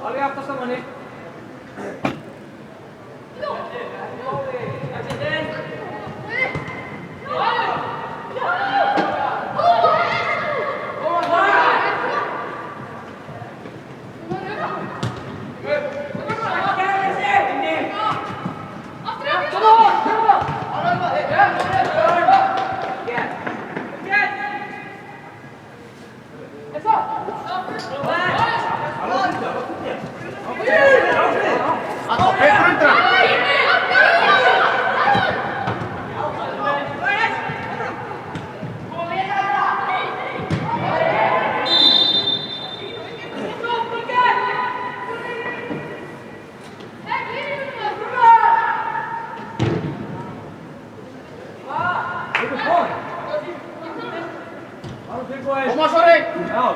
Ali aftast manni. Kom sorry! Ja.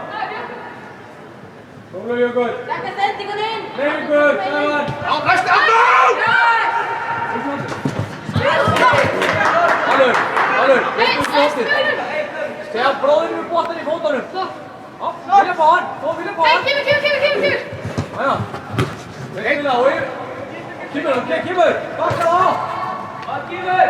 Kom nu good. Lekker cent, gå in! Very good. Seven. Ja, rest afdoen! Alur. Stel brodden nu potten i foten nu. Ja, vilja på han. Så vilja på han. Kul! Ja. Regla oj. Kimmer. Backa av. Ja, Kimmer.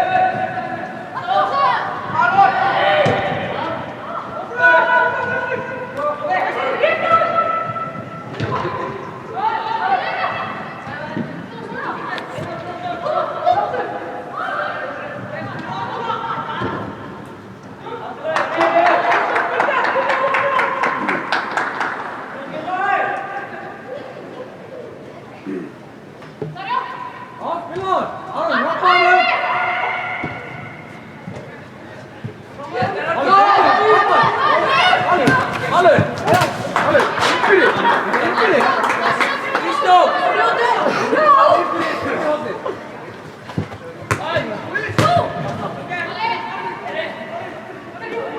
Ja, spela! Arn, hoppa nu! Alur! Inspiri! Kristoff!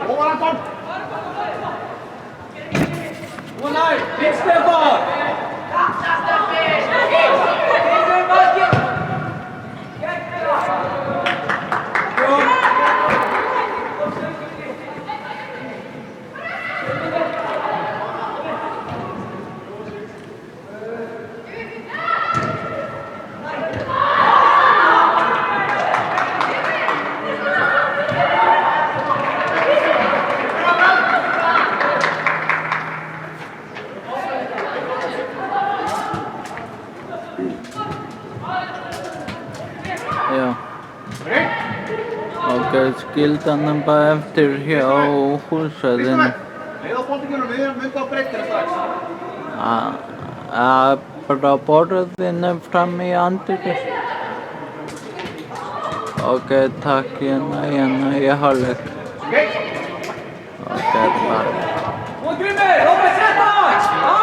Kom Anton! One line! Big step up! Já. Ok, skildanum bara eftir hjá húsverðinu. Leið á boltingunum, við erum myndið á breyttina strax. Bara borðinu fram í andliti. Ok, takk hérna í hálfleik. Ok, bara. Kom Grimmer! Robert, sätt han! Ja!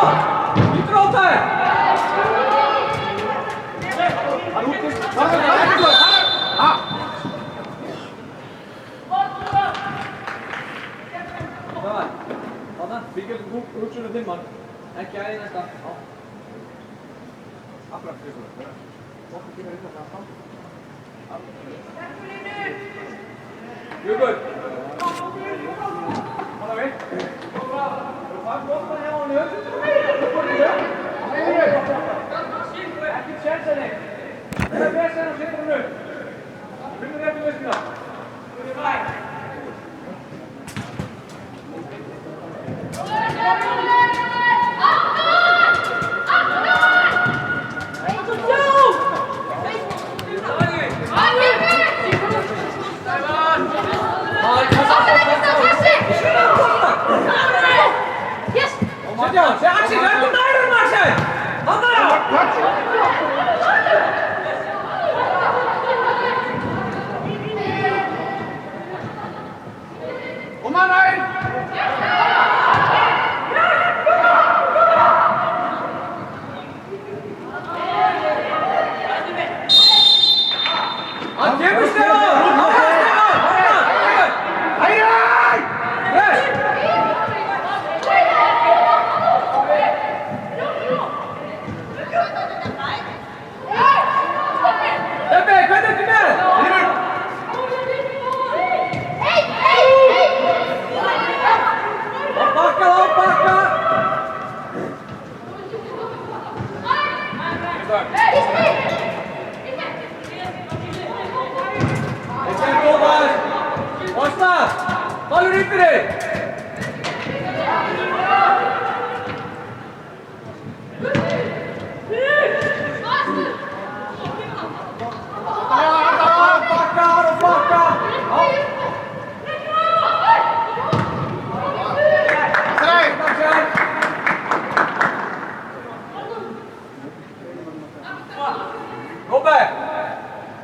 Inte åt här! Bygger uppskjutet till man. Ekki aðeins næsta. Já. Afra, Kristofur. Hvorfor kemur þetta fram? You're good. Hålla vi. Du får blåsa här och nu. Ekki chansa dig. Det är bäst att sitta nu. Vill du rätt i väskorna? Se Axel, rätt om nära Axel! Handa då! Kom aan in! Han kemur Stefán! strax. Ikke Thomas! Åsna! Hold ut for det! Robert!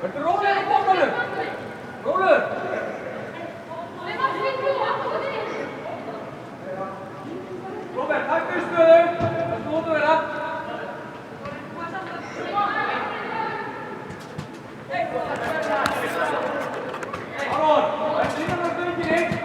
Vet du roller på borta nu? Roller! Robert, tack för stödet! Jag står åt öra. Aron, jag ser något mycket i dig.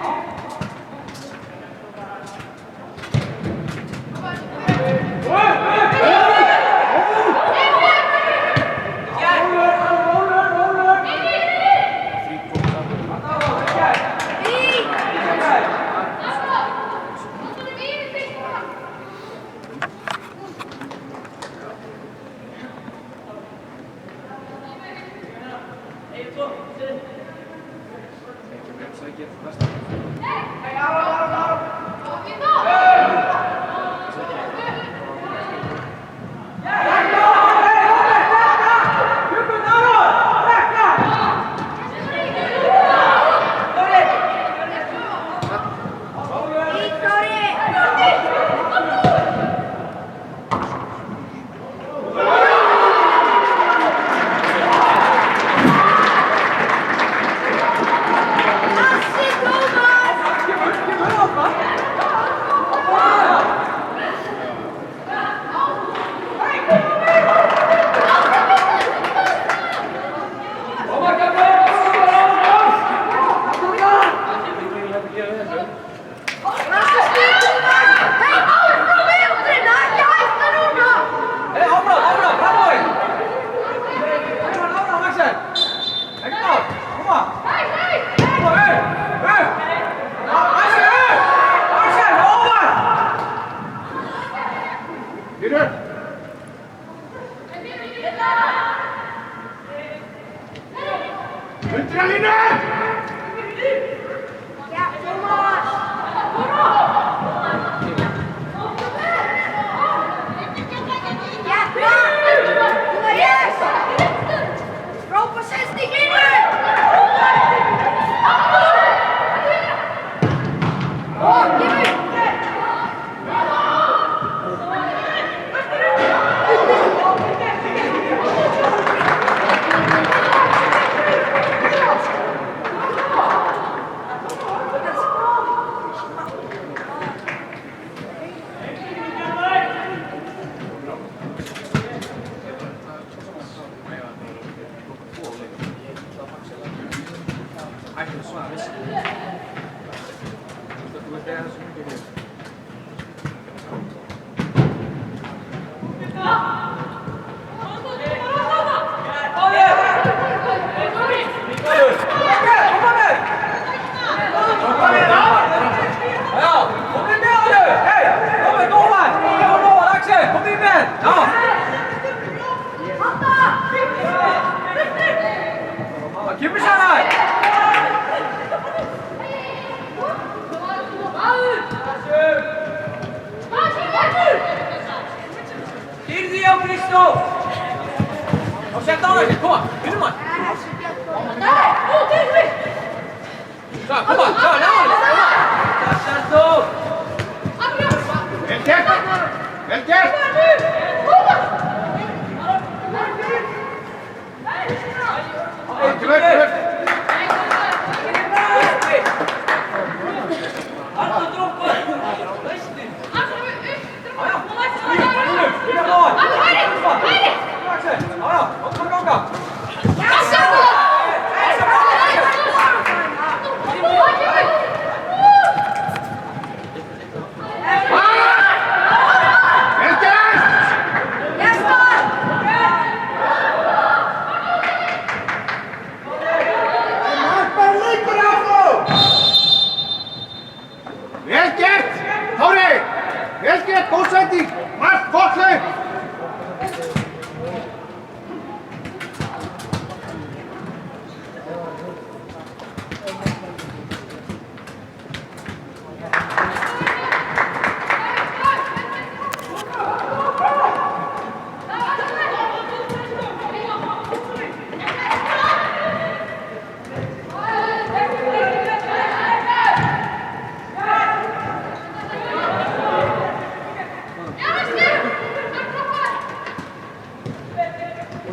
Vel gert, góð sending! Mark, gott hlaup!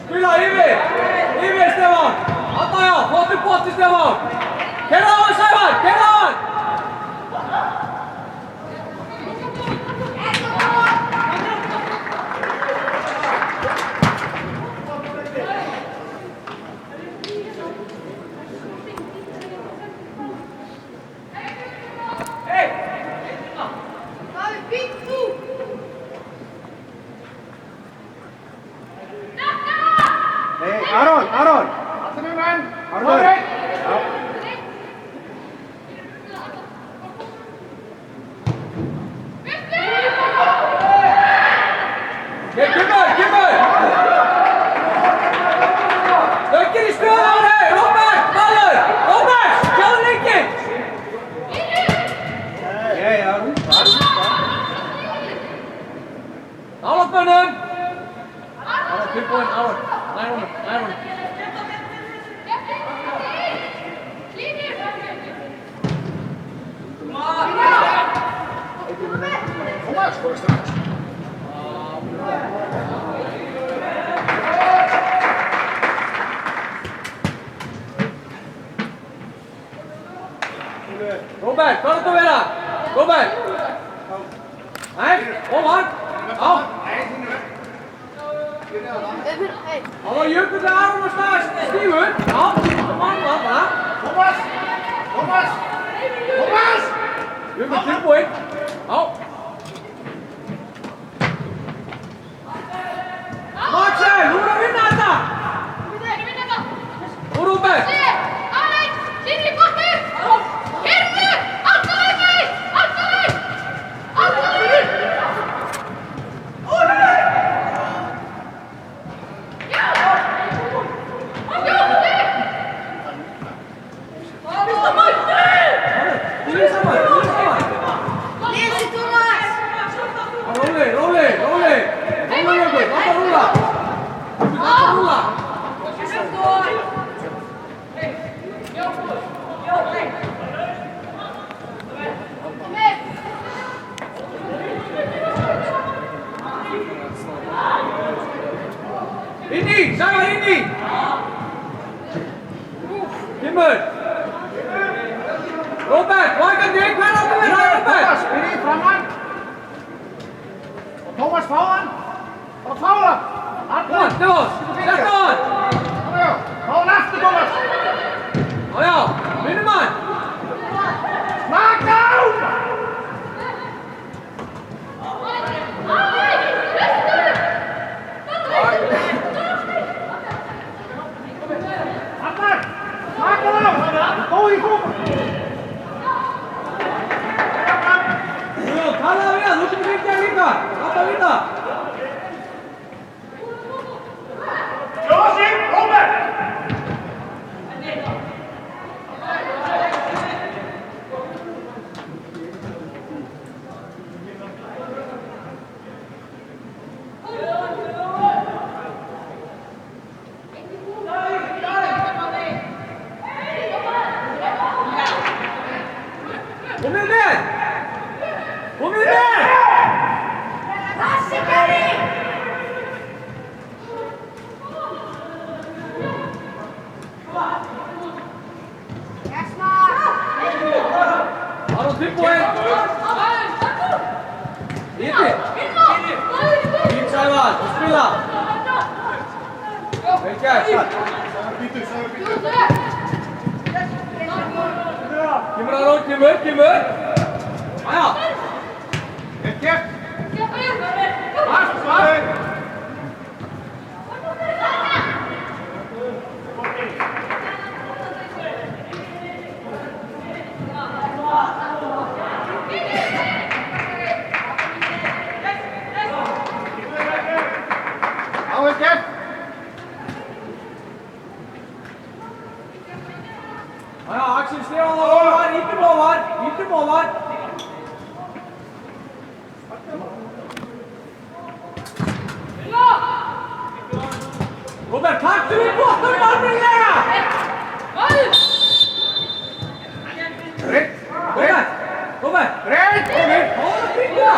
Spila yfir! Yfir Stefán! Hanna já, flottur potti Stefán! Kerða á hann Sævar! Kerða á hann! Hei, Aron, Aron! Aron! Já. Kemur! Stökkir í stöðu á þig! Róbert! Valur! Róbert! Sjáðu leikinn! Hei, Aron! Nálatmönnum! Aron tilbúinn, Aron. Nær honum. Róbert, hvað er þetta að vera? Róbert! Nei, ofan! Já! Það var Jökull að Aron að staða stífur. Já, það mann var bara. Thomas! Jökull tilbúinn. Já. Maxel, þú er að vinna þetta! Og Róbert! Inni! Sævar inni! Kemur! Róbert, vakandi, hvað er þetta að vera, Róbert? Inni, framann! Thomas, fá hann! Bara fá það! Kom, Stefán! Sett á hann! Fá hann aftur, Thomas! Já, vinnum hann! Slaka á! Arnar! Slaka á! Góð í koma! Talaðu við hann, þú getur fengið hann líka! Alltaf vinna! Jósef, Róbert! Komið með! Komið með! Aron tilbúinn! Íti! Fín Sævar, þú spila! Vel gert! Kemur Aron, kemur! Aja! Vel gert! Axel Stefán á ofan, ítum ofan. Róbert, taktu við bóttum almennilega! Róbert! Reynd! Hóða kringa!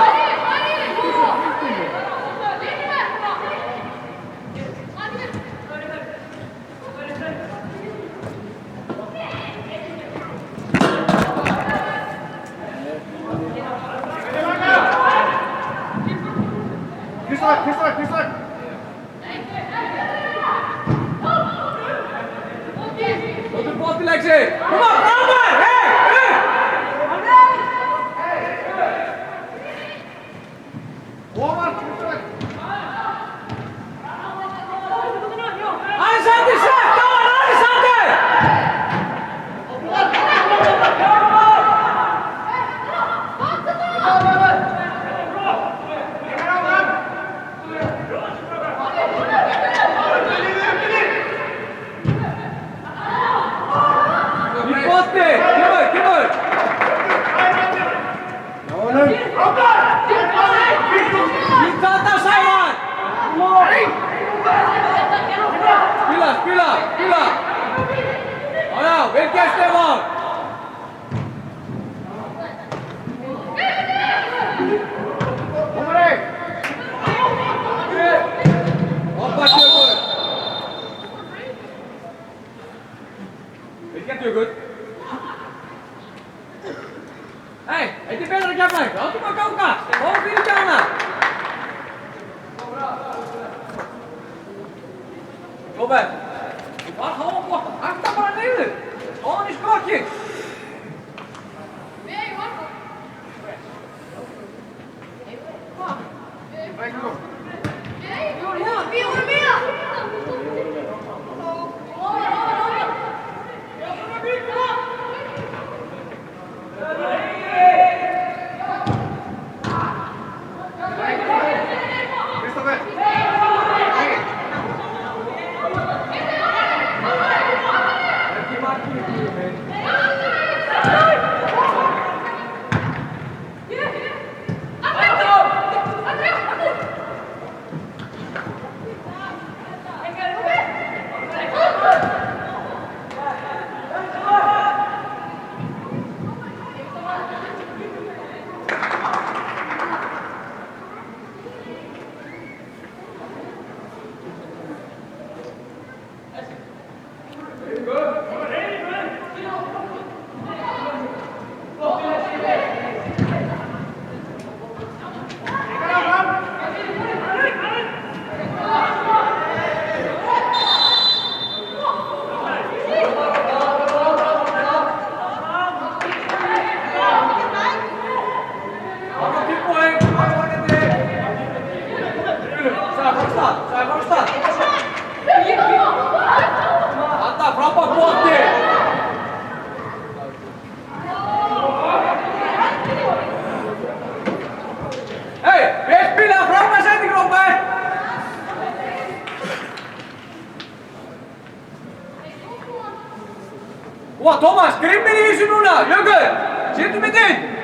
Bort till Lexi! Kom on, framåt! Hej! Alessandro, släpp! Kom on, Alessandro! Spela! Ja, vilka stämmer? Kommer dig! Hoppa, Tjurgut! Vilka Tjurgut? Hej, är det bättre grabbar? Jag har inte bara gånga! Var vill du gärna? Robert! Vad har hon borta? Akta bara nu! Har ni skakigt? Wah, Thomas, kirim beni yüzününe, yakın. Şimdi bitin.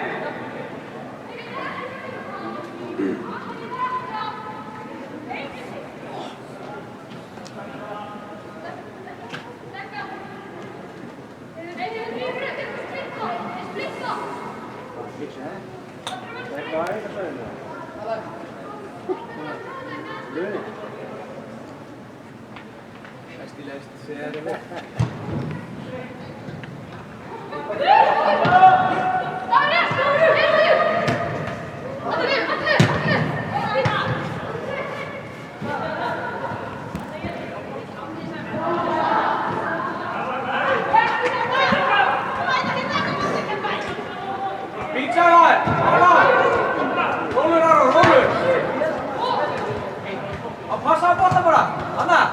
Passa borta bara! Anna!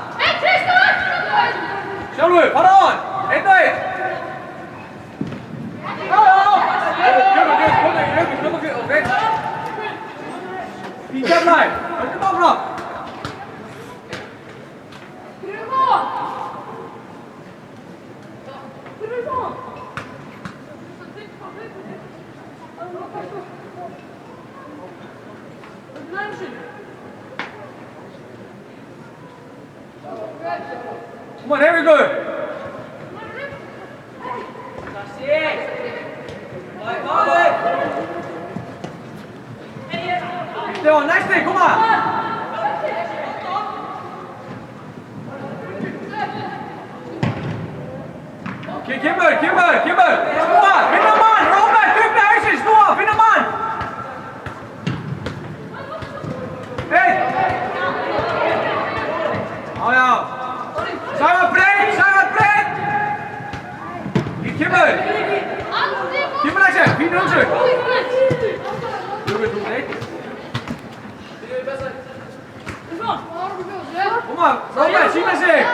Själv, fara on! 1-1! Okej. Pika blind! Inte bara bra! Come on, here we go! Stay on, next thing, come on! Okay, Kimber! Come on, finn en man! Robert, tryck med högst, stå! Finn en man! Hej! Ja. Sarah brett! maar, Robert, zie maar zich.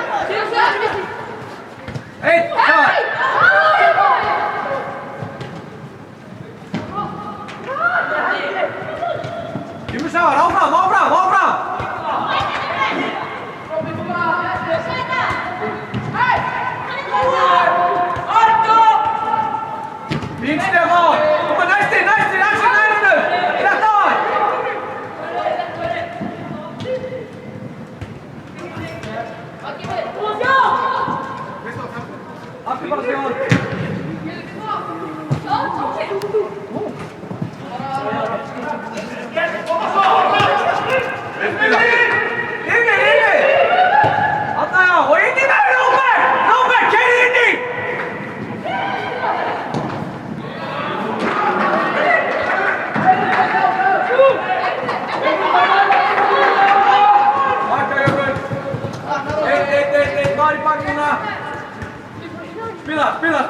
Hé, ga. Je moet zo, hou vrouw. Niet stil, man. Kom maar, nice, recht aan. Afgepast, jongen.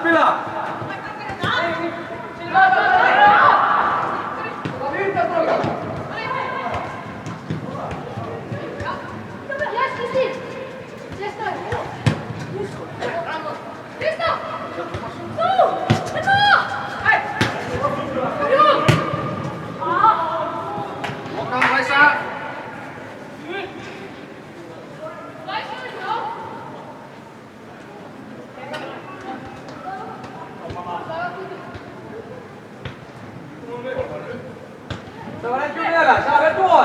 Spela!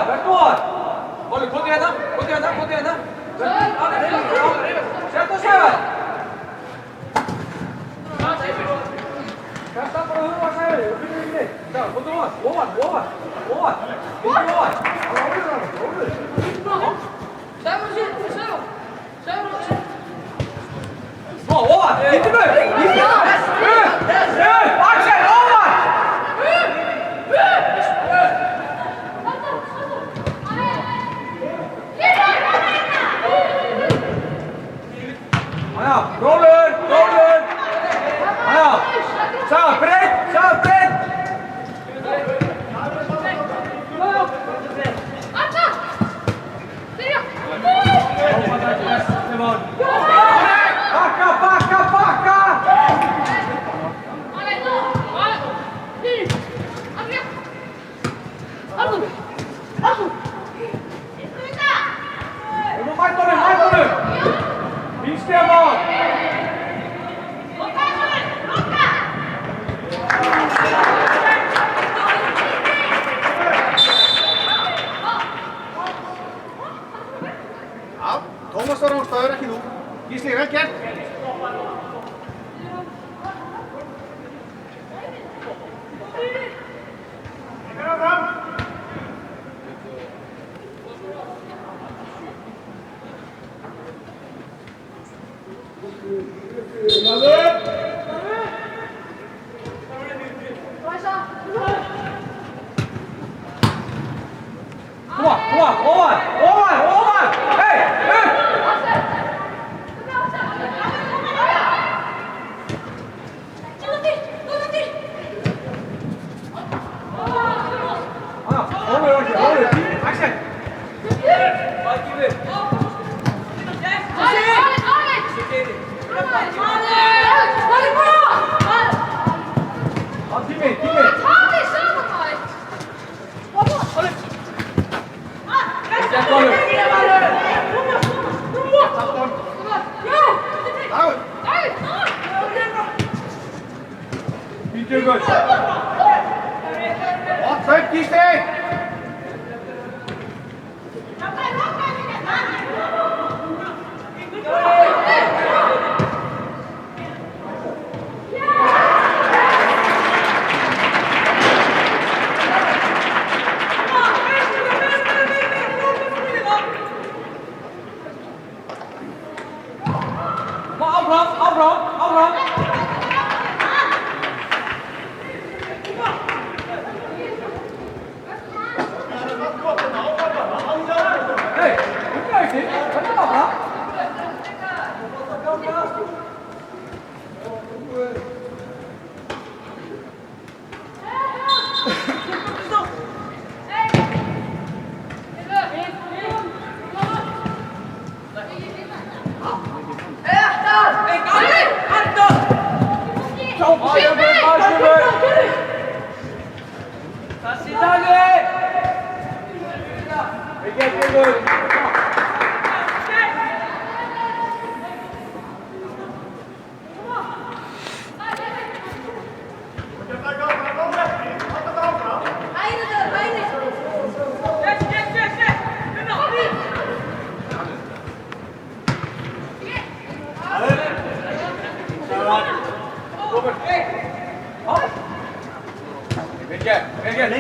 Weg door! Olha, contenta! Zet ons uit! Ga staan voor de hulp, zijn we? Zo, goed door! Hoor! Niet te beu! Actie! Rollen! Zo, breed! Pakka! Mij nu! Niet stil, man! Thomas står om støder, ikke nu. Gisli, vent igjen. Kom maar! Hey! Actie! Niet goed. Wat, vuit, Gisli! Abraham! Hey, hoe krijg je dit? Wat is dat, Abraham?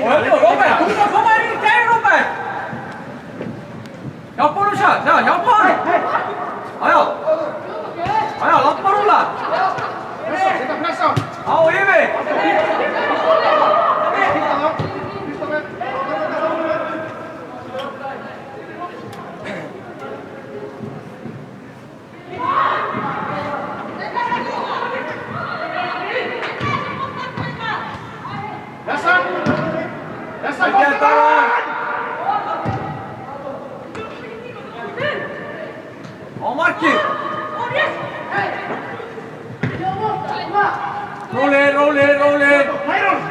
Robert, kom maar in de tijd, Robert! Hjälp honom kör! Ja, hjälp honom! Ja, låt mig rulla! Sätta pressa! Ja, och Emil! Ja, Marki! Roll in!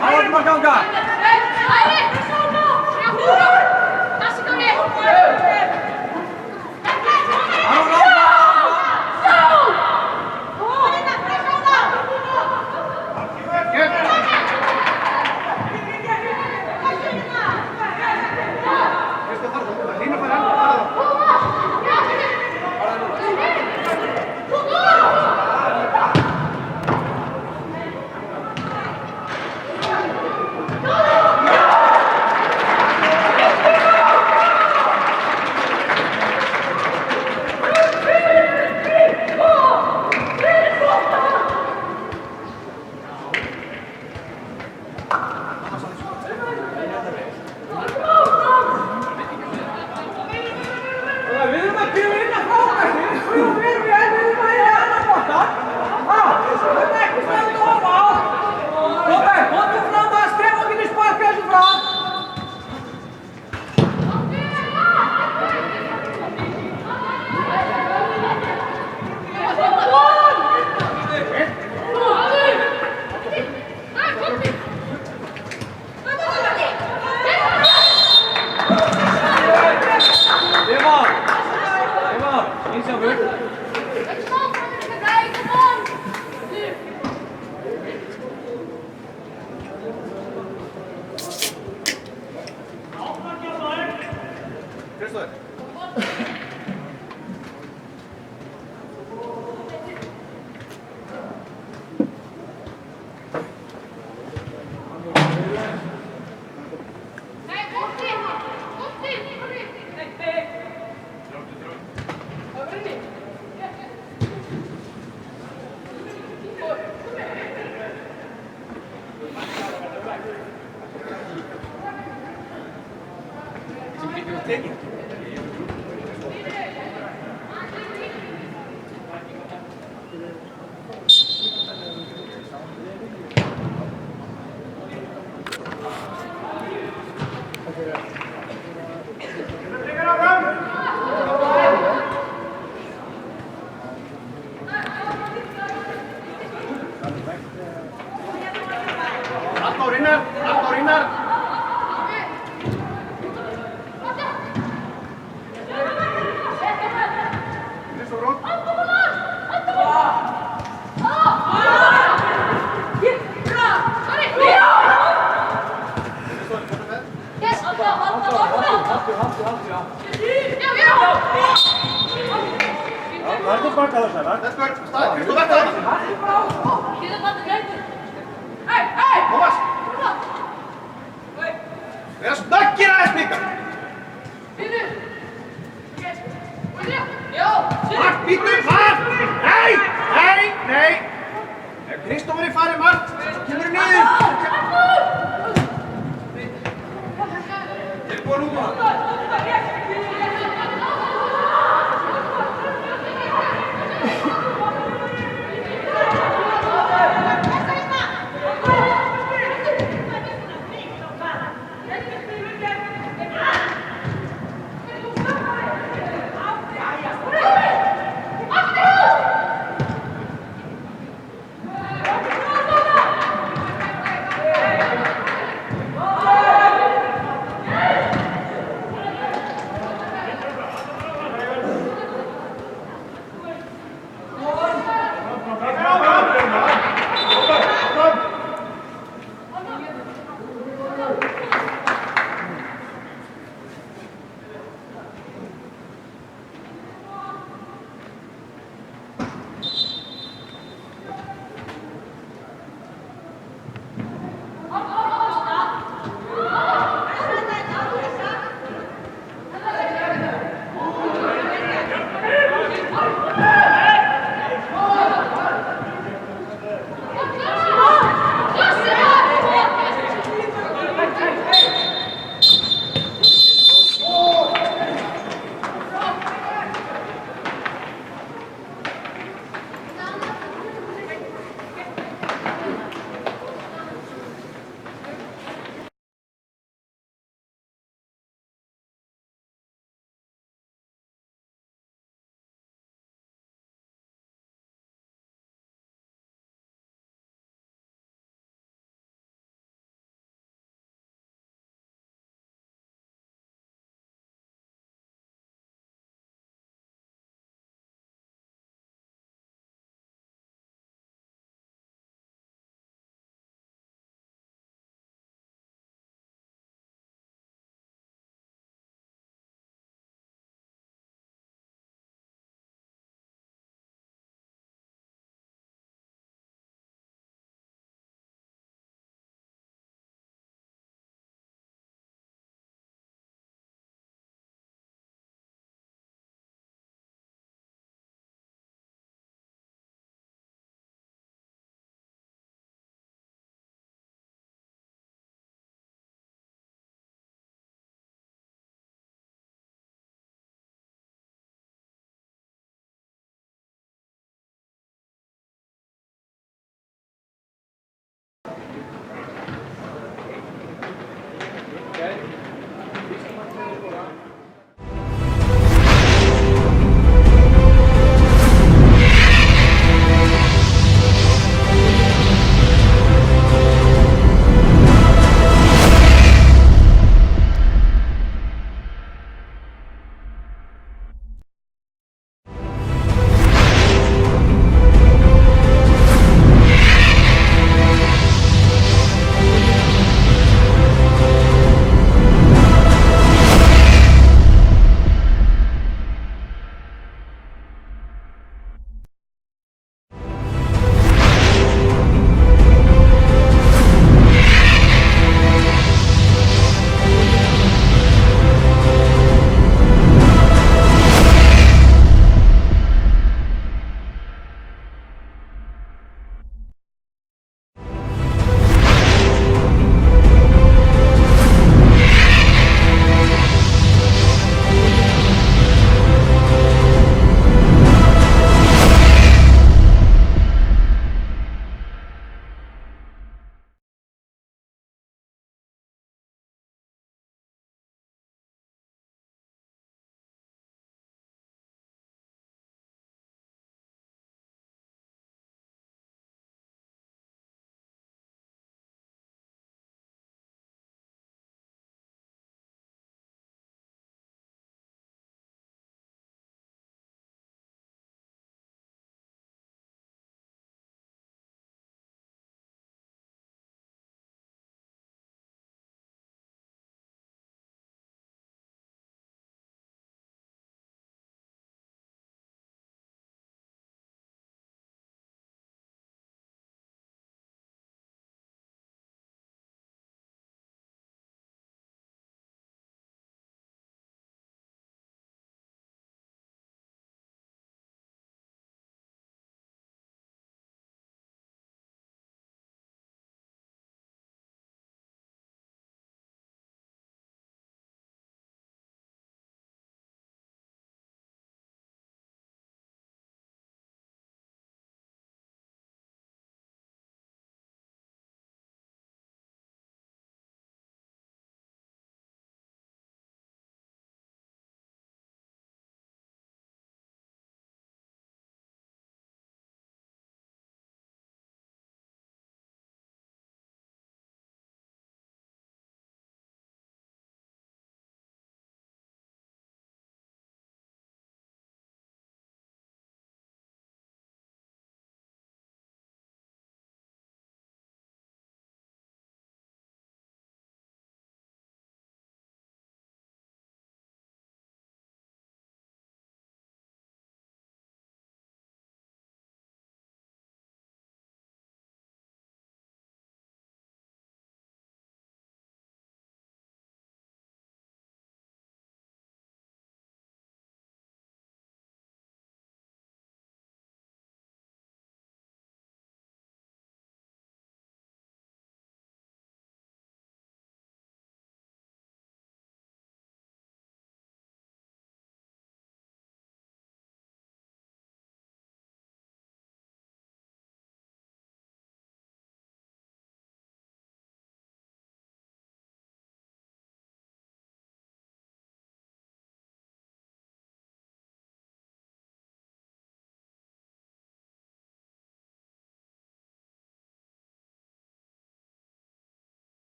Hallå, tillbaka!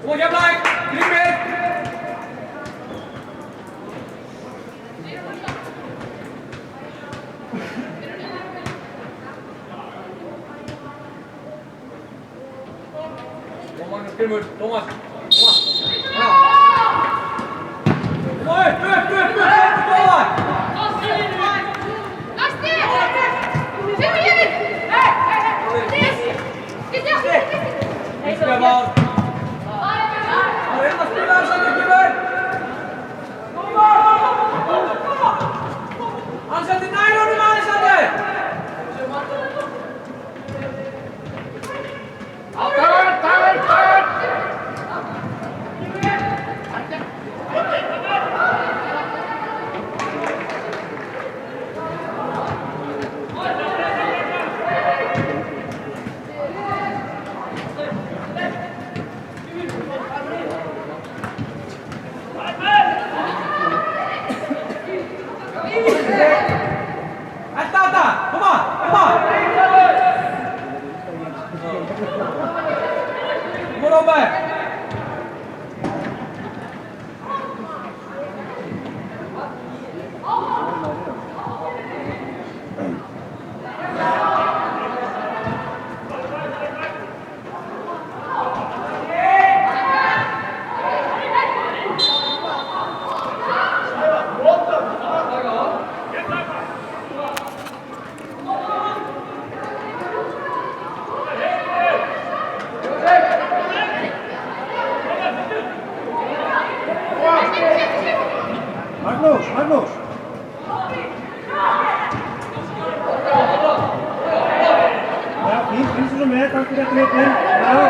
Kom igen Blake! Grip in! Kom Magnus, Grimmer, Thomas! Kom ut! Ansätt nära nu Alexander! Kom on! Kom Robert! Magnus! Ja, fint. Finns det som är? Tack för detta lite. Ja.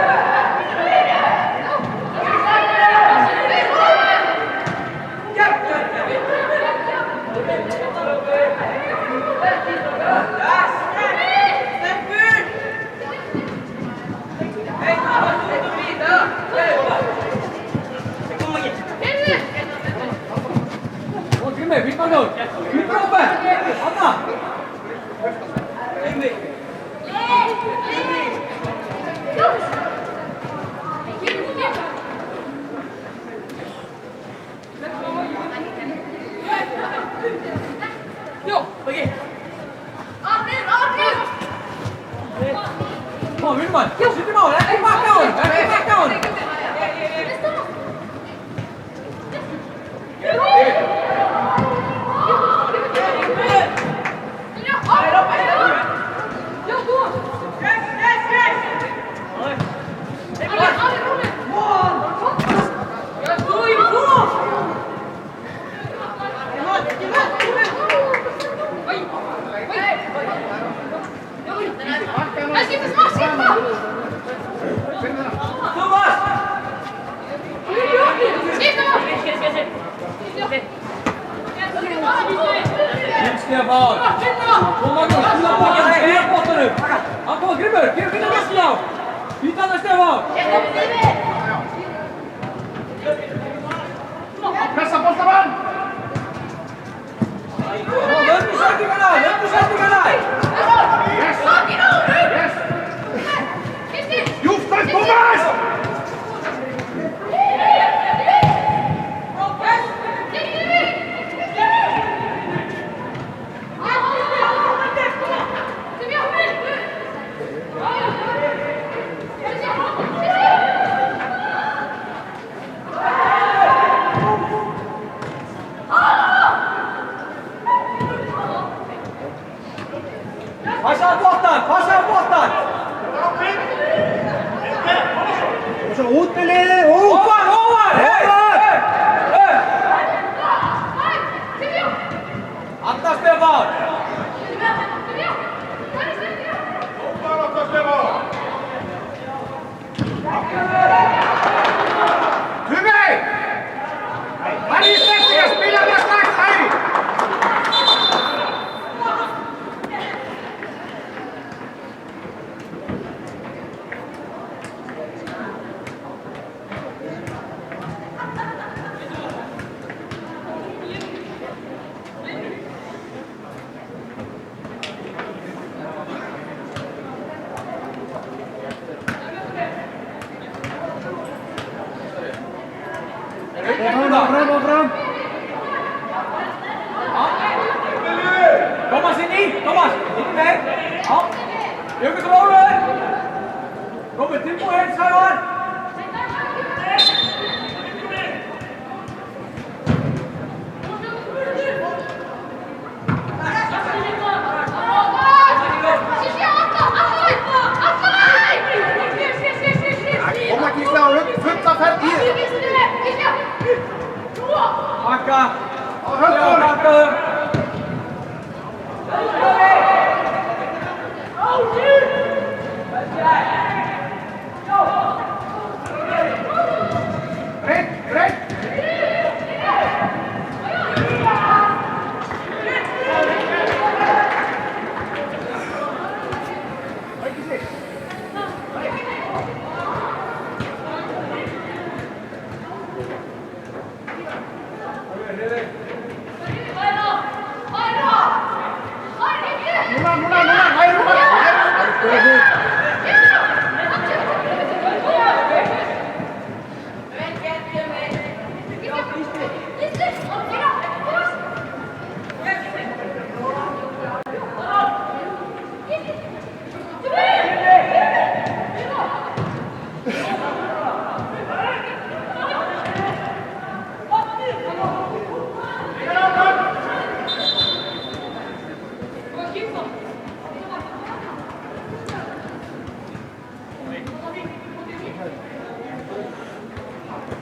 Grimmer, byt Magnus! Byt Robert! Anna! Jo, okej. Kom on, Wilman! Sitt i mål! Back down! Thomas! Stefan! Kom Magnus, skjuta på honom! Skjuta på honom nu! Han kommer, Grimmer! Vinna resten av! Byta andra Stefan! Pressa på Stavan! Vänd på sättningarna! Yes! Josef, Thomas! Passa bortan! Och så ut med det! Over! Hej! Akta Stefan! Hyvä! Harry, Stefan, spela med snart, Harry! Stefan, av fram! Ja. Thomas in i! Thomas! In där! Ja. Över kontroller! Robert, tempo helt, Simon! Kom að kíkla á fulla ferð í þér. Backa! Á höfður. Backaður! Breytt. Núna, hæru.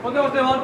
Kom då, Stefan!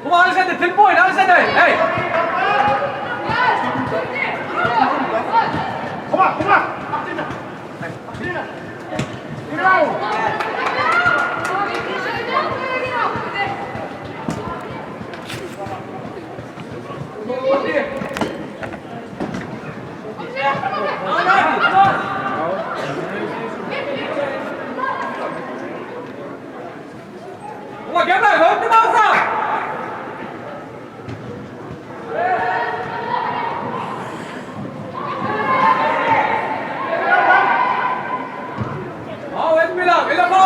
Kom on, Alexander, till point, Alexander! Hey! Kom on! Kom on, gamla, högt tillbaka fram! Ja, ett Milan, vill jag få!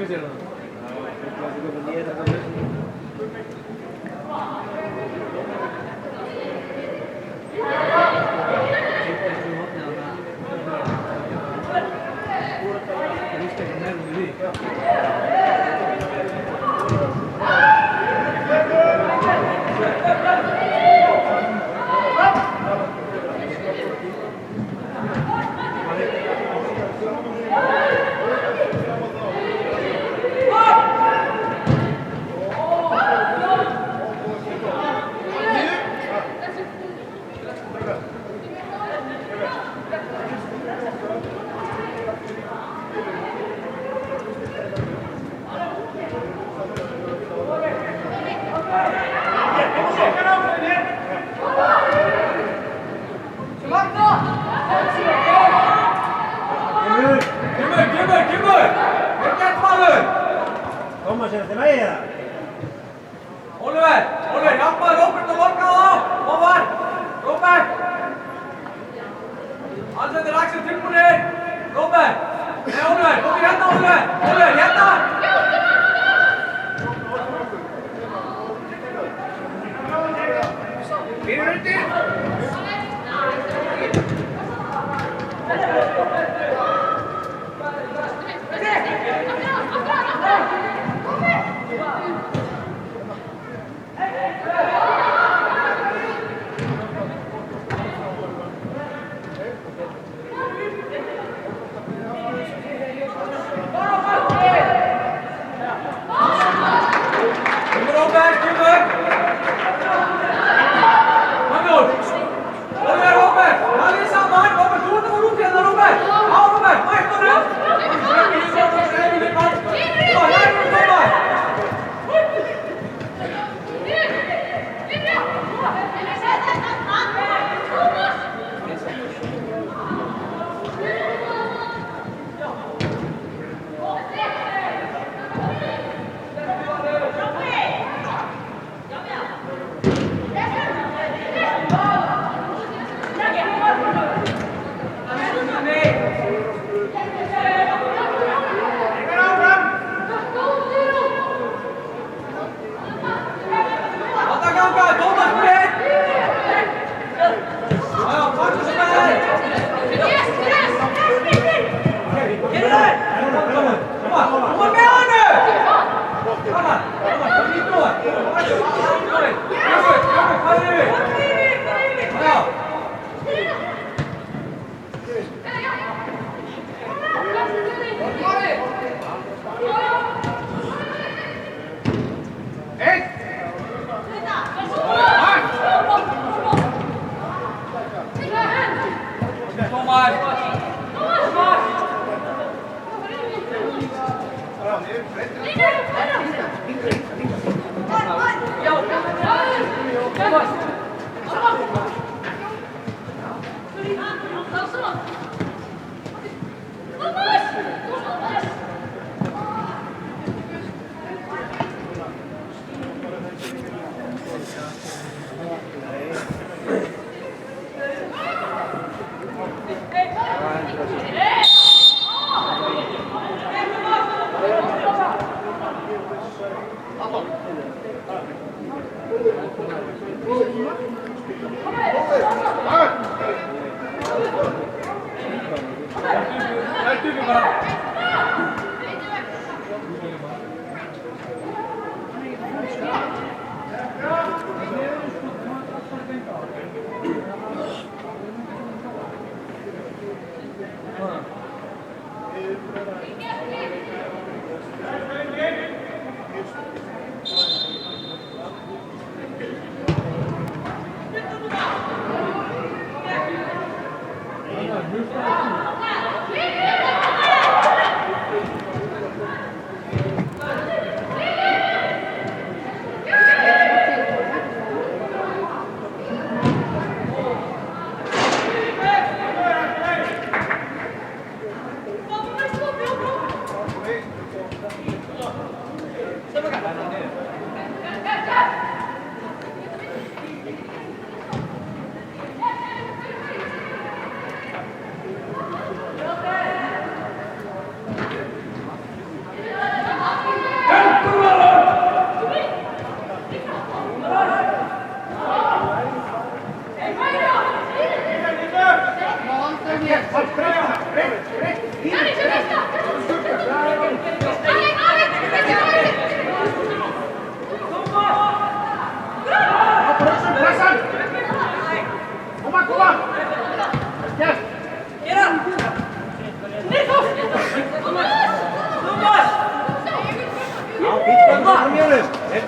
vi ser den. Kimmer! Vilka ett fall nu? Thomas, känns det med er? Oliver, hjälpa Robert och locka av! Over! Robert! Han sätter axeln till på dig! Robert! Nej, Oliver! Kom igen, Oliver! Oliver, hjälpa! Vinner du inte?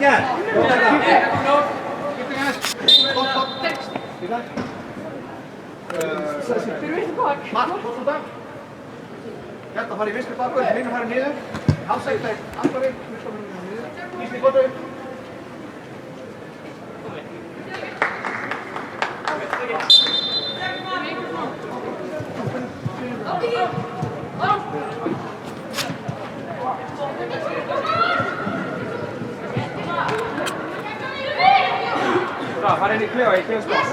Helge! Mark, út út af. Hérna fara í vinstri bakvörð, hinn fara niður. Halsæk, þeir, Andori, niður. Gísli, gott upp. Bra, fara inn í klefa, í klefskóð.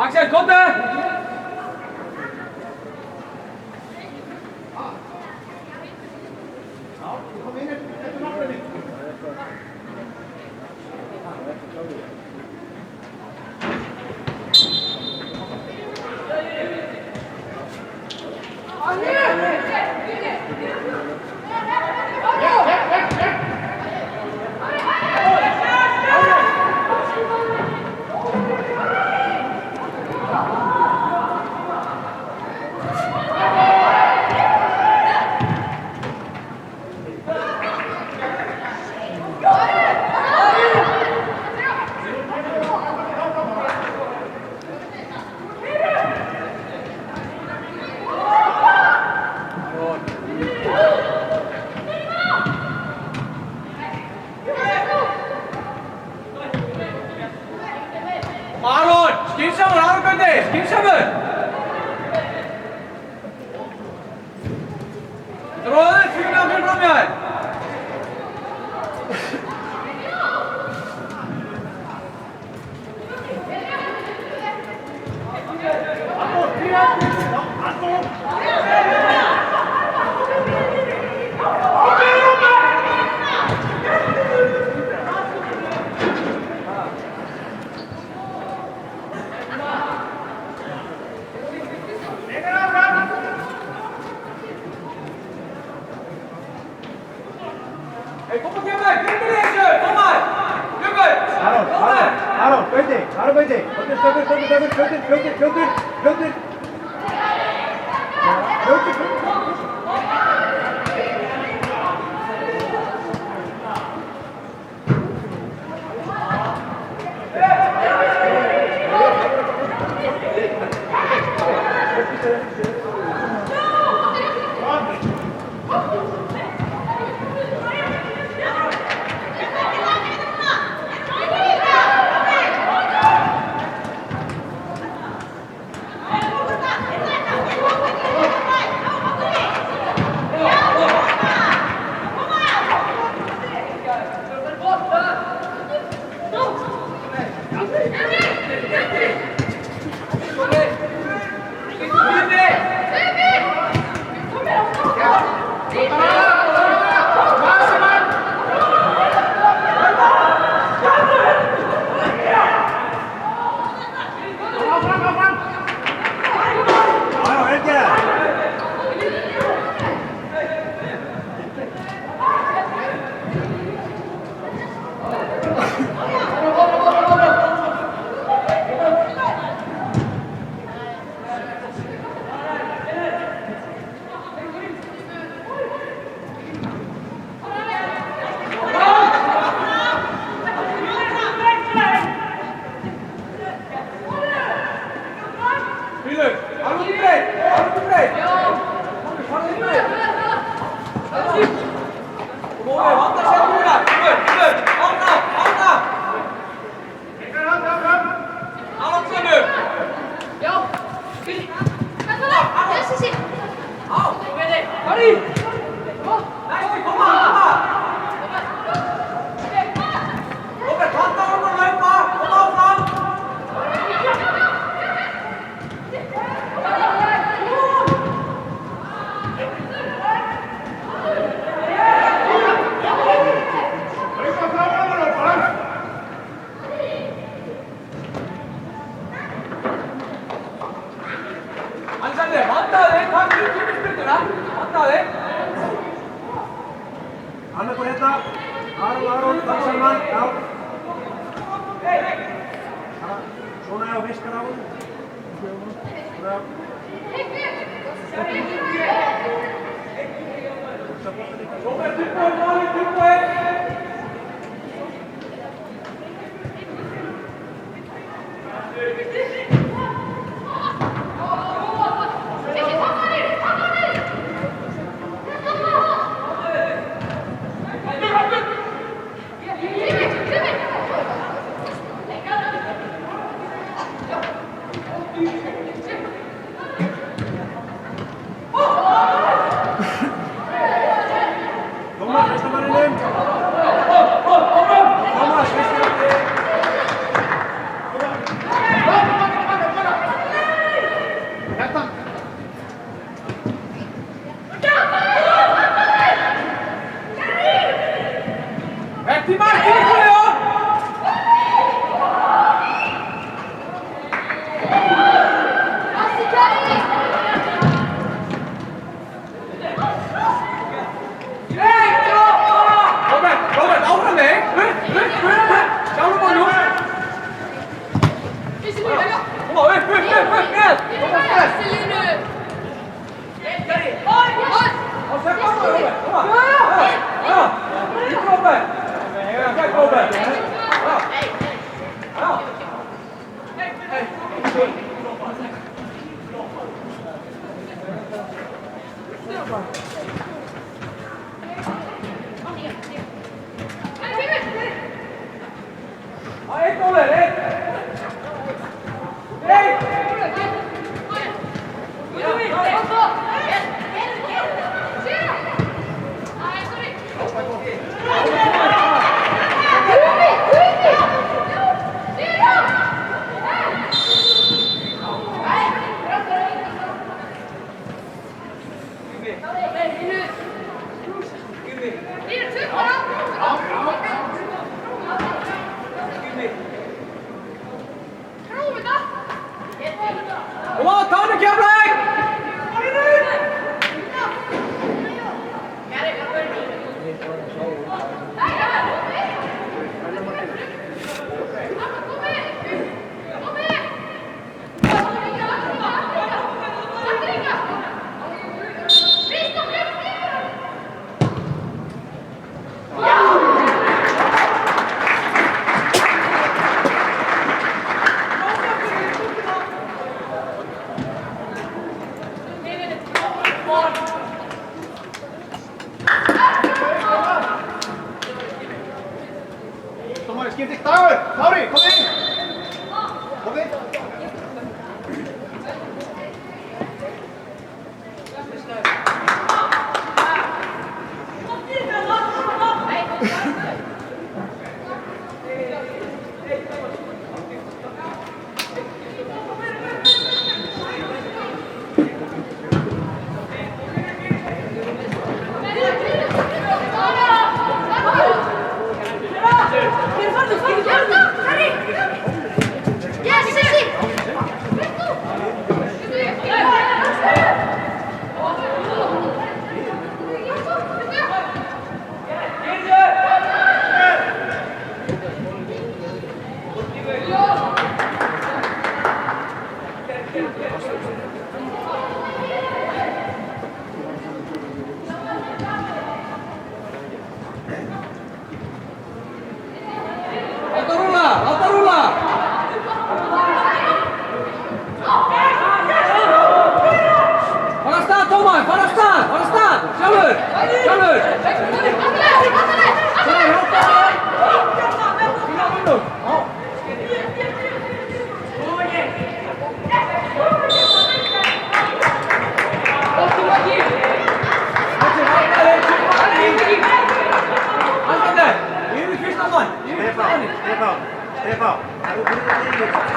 Axel, kom där! Aron, skyndsamur, Aron Gauti, skyndsamur! Dróðu tvíkna fyrir fram hjá þér! Hey, kom op, Kemmer! Kijk er deze! Kom maar! Lukker! Aron, Gauti! Fljótur! takk fyrir tíminsbyrnuna. Vantaði. Annar hvor hérna. Aron, takk saman. Já. Svona já, viskar á hún. Svona já. Róbert, tilbúin, Mali, tilbúin. Thomas, vestamanninn. Thomas, vestamanninn. Þetta. Ekki markið, Guðjón. Robert, áfram þig! Sjálfum á njús! Koma, upp! Á, segð fram á Robert, koma! Ítt Robert! Gegn Robert! Eitt, Óli, eitt! Kom á, tánu Keflavík! Dómari, skipti Dagur. Kári, kom inn. Kom inn. Láta rúlla! Fara af stað, Tómas, fara af stað! Sjálfur! Svona, hjálpa það! Fína vinnur! Alexander, yfir fyrsta mann! Stefán, það er fyrir það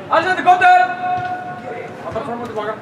Alexander, komt er! Wat voor moeten pakken?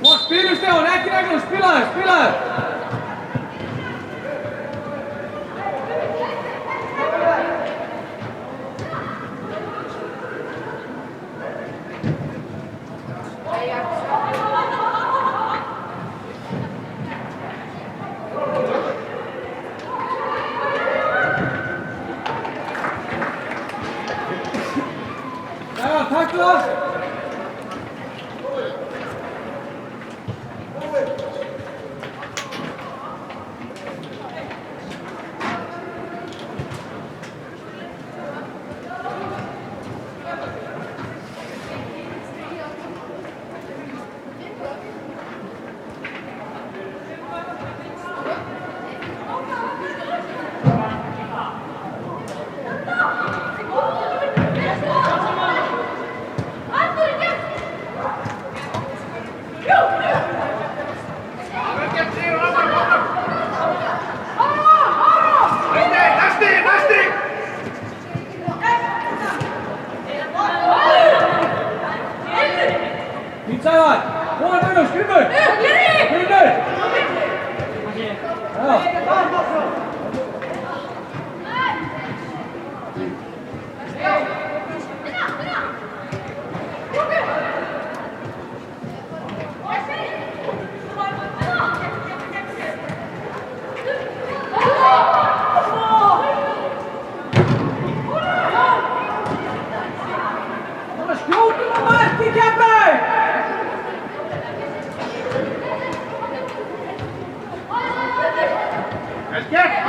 Kom, speel stil, net spelen! Ja, tack Lars! Inside! Kom maar, Bruno, skriver! Skriver! Ja. Jongens, grote moment, die heb mij! Esquerda!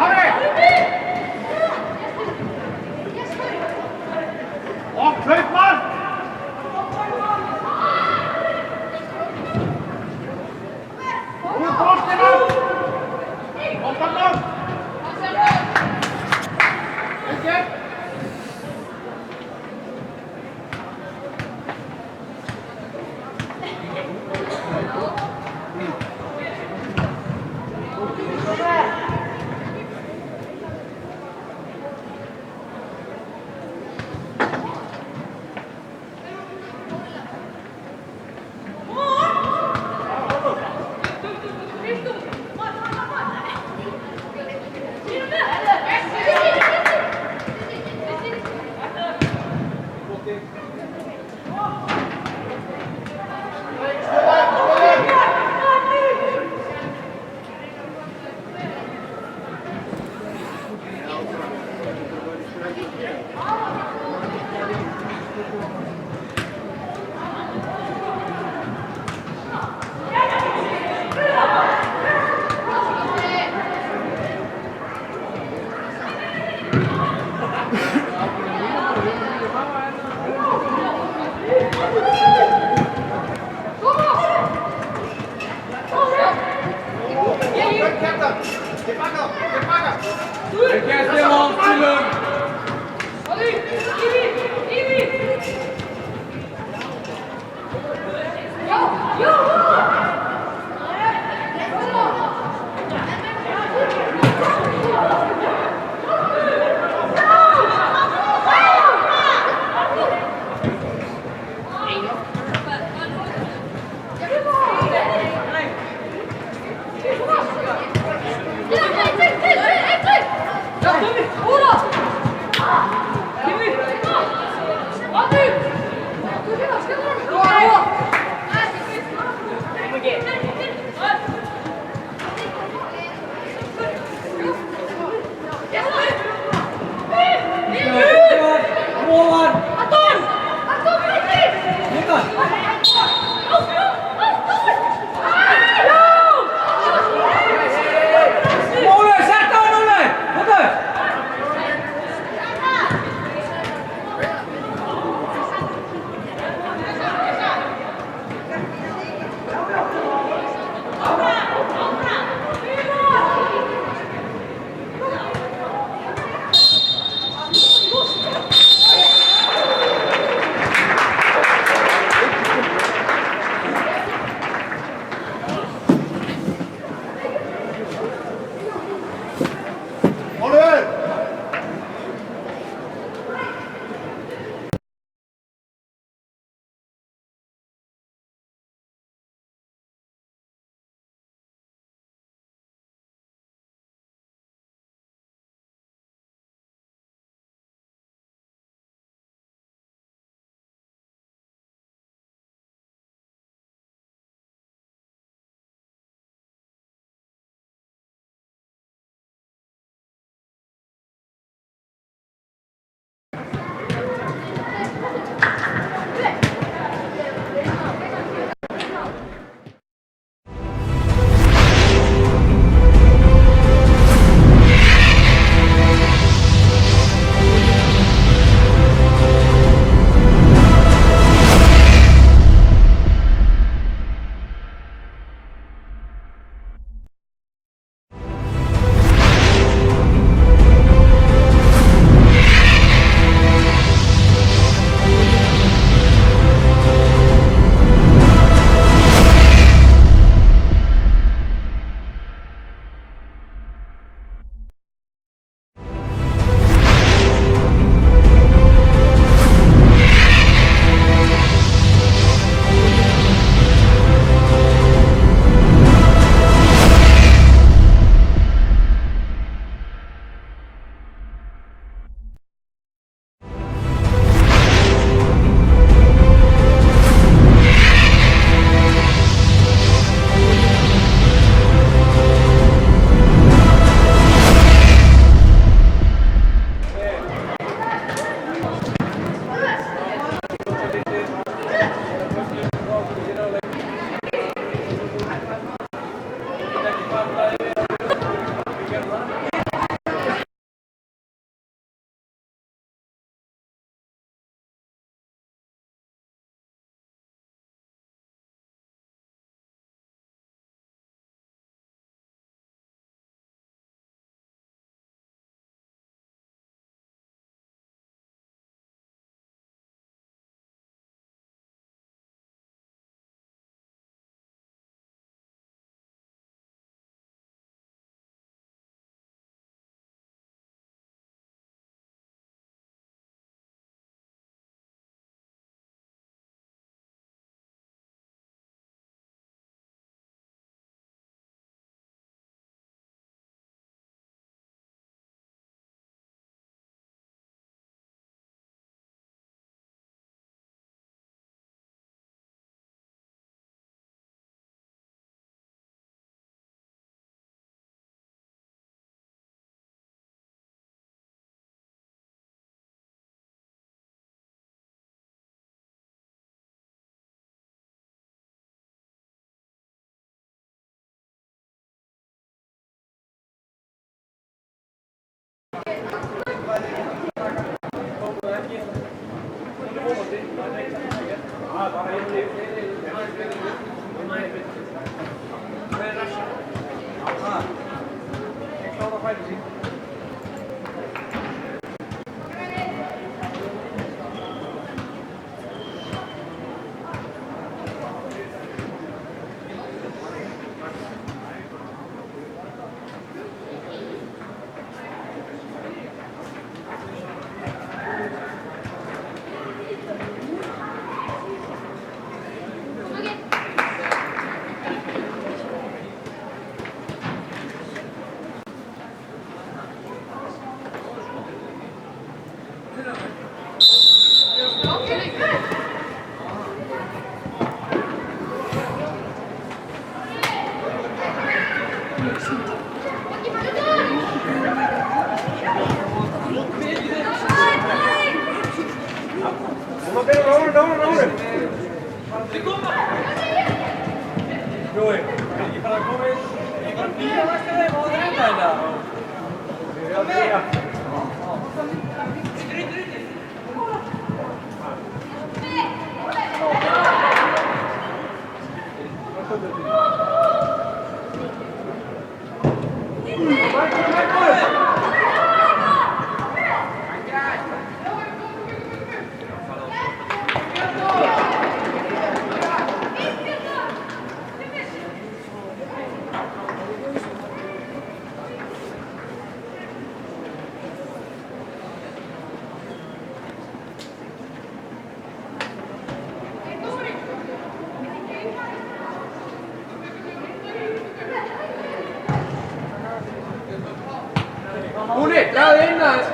Úni, dragðu inn aðeins.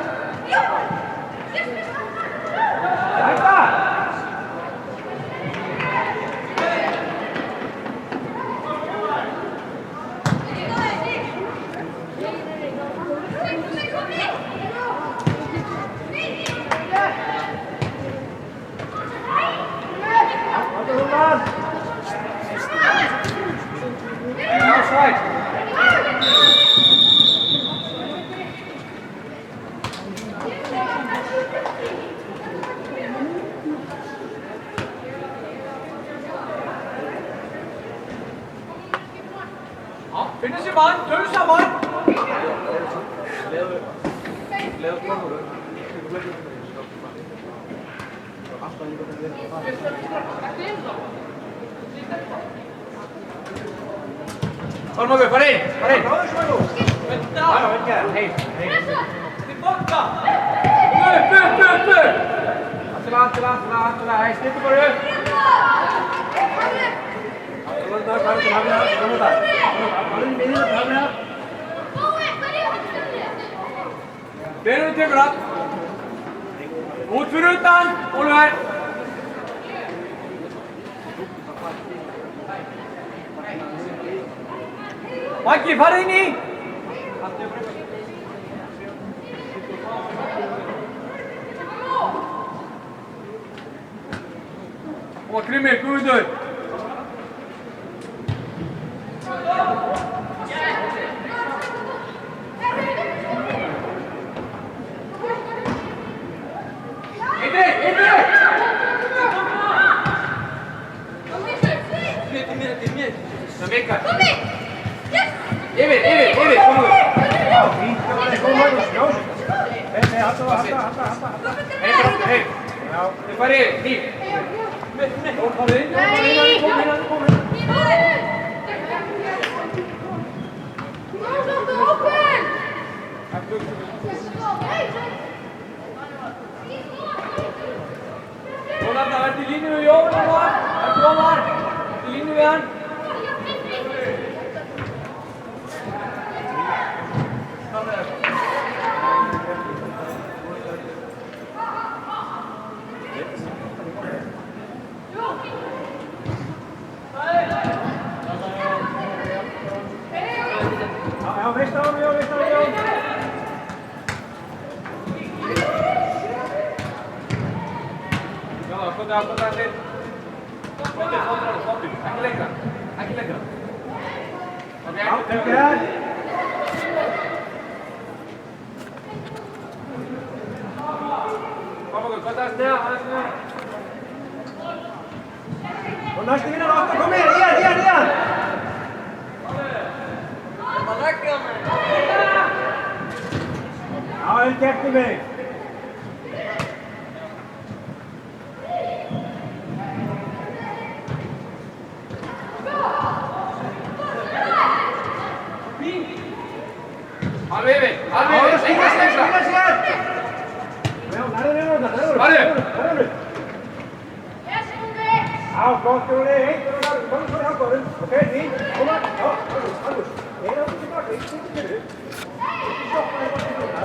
Hætta! Outside. Ja, finish i man, kör samman. Kom Mogge, far in! Far in! Vänta! Hej! Tillbaka! Nu! Attila, hej, snitt på du! Benen till glatt. Mot för rutan, Oliver. Maki, far in i! Åh, Krimmel, kom ut ur! Mikael! Emil, kom nu! Hej! Nu far in, hit! Roland har vært i linje med jobb, Roland. Er bra der. I linje med han. Ja, visst har vi. Kom där till. Kom. Ekki lengra. Okej. Kom, gå där snäll. Og næstu vinnar Otto, kom igen, Ian! Ja, vel gert til mig. Alveg yfir, lengra. Já, gott, Jóni, eitt, kom svo í hálfbáðum, ok, fín, koma, já, alveg, eina áttu tilbaka, ekki stundum fyrir, ekki stoppa þér bara til núna.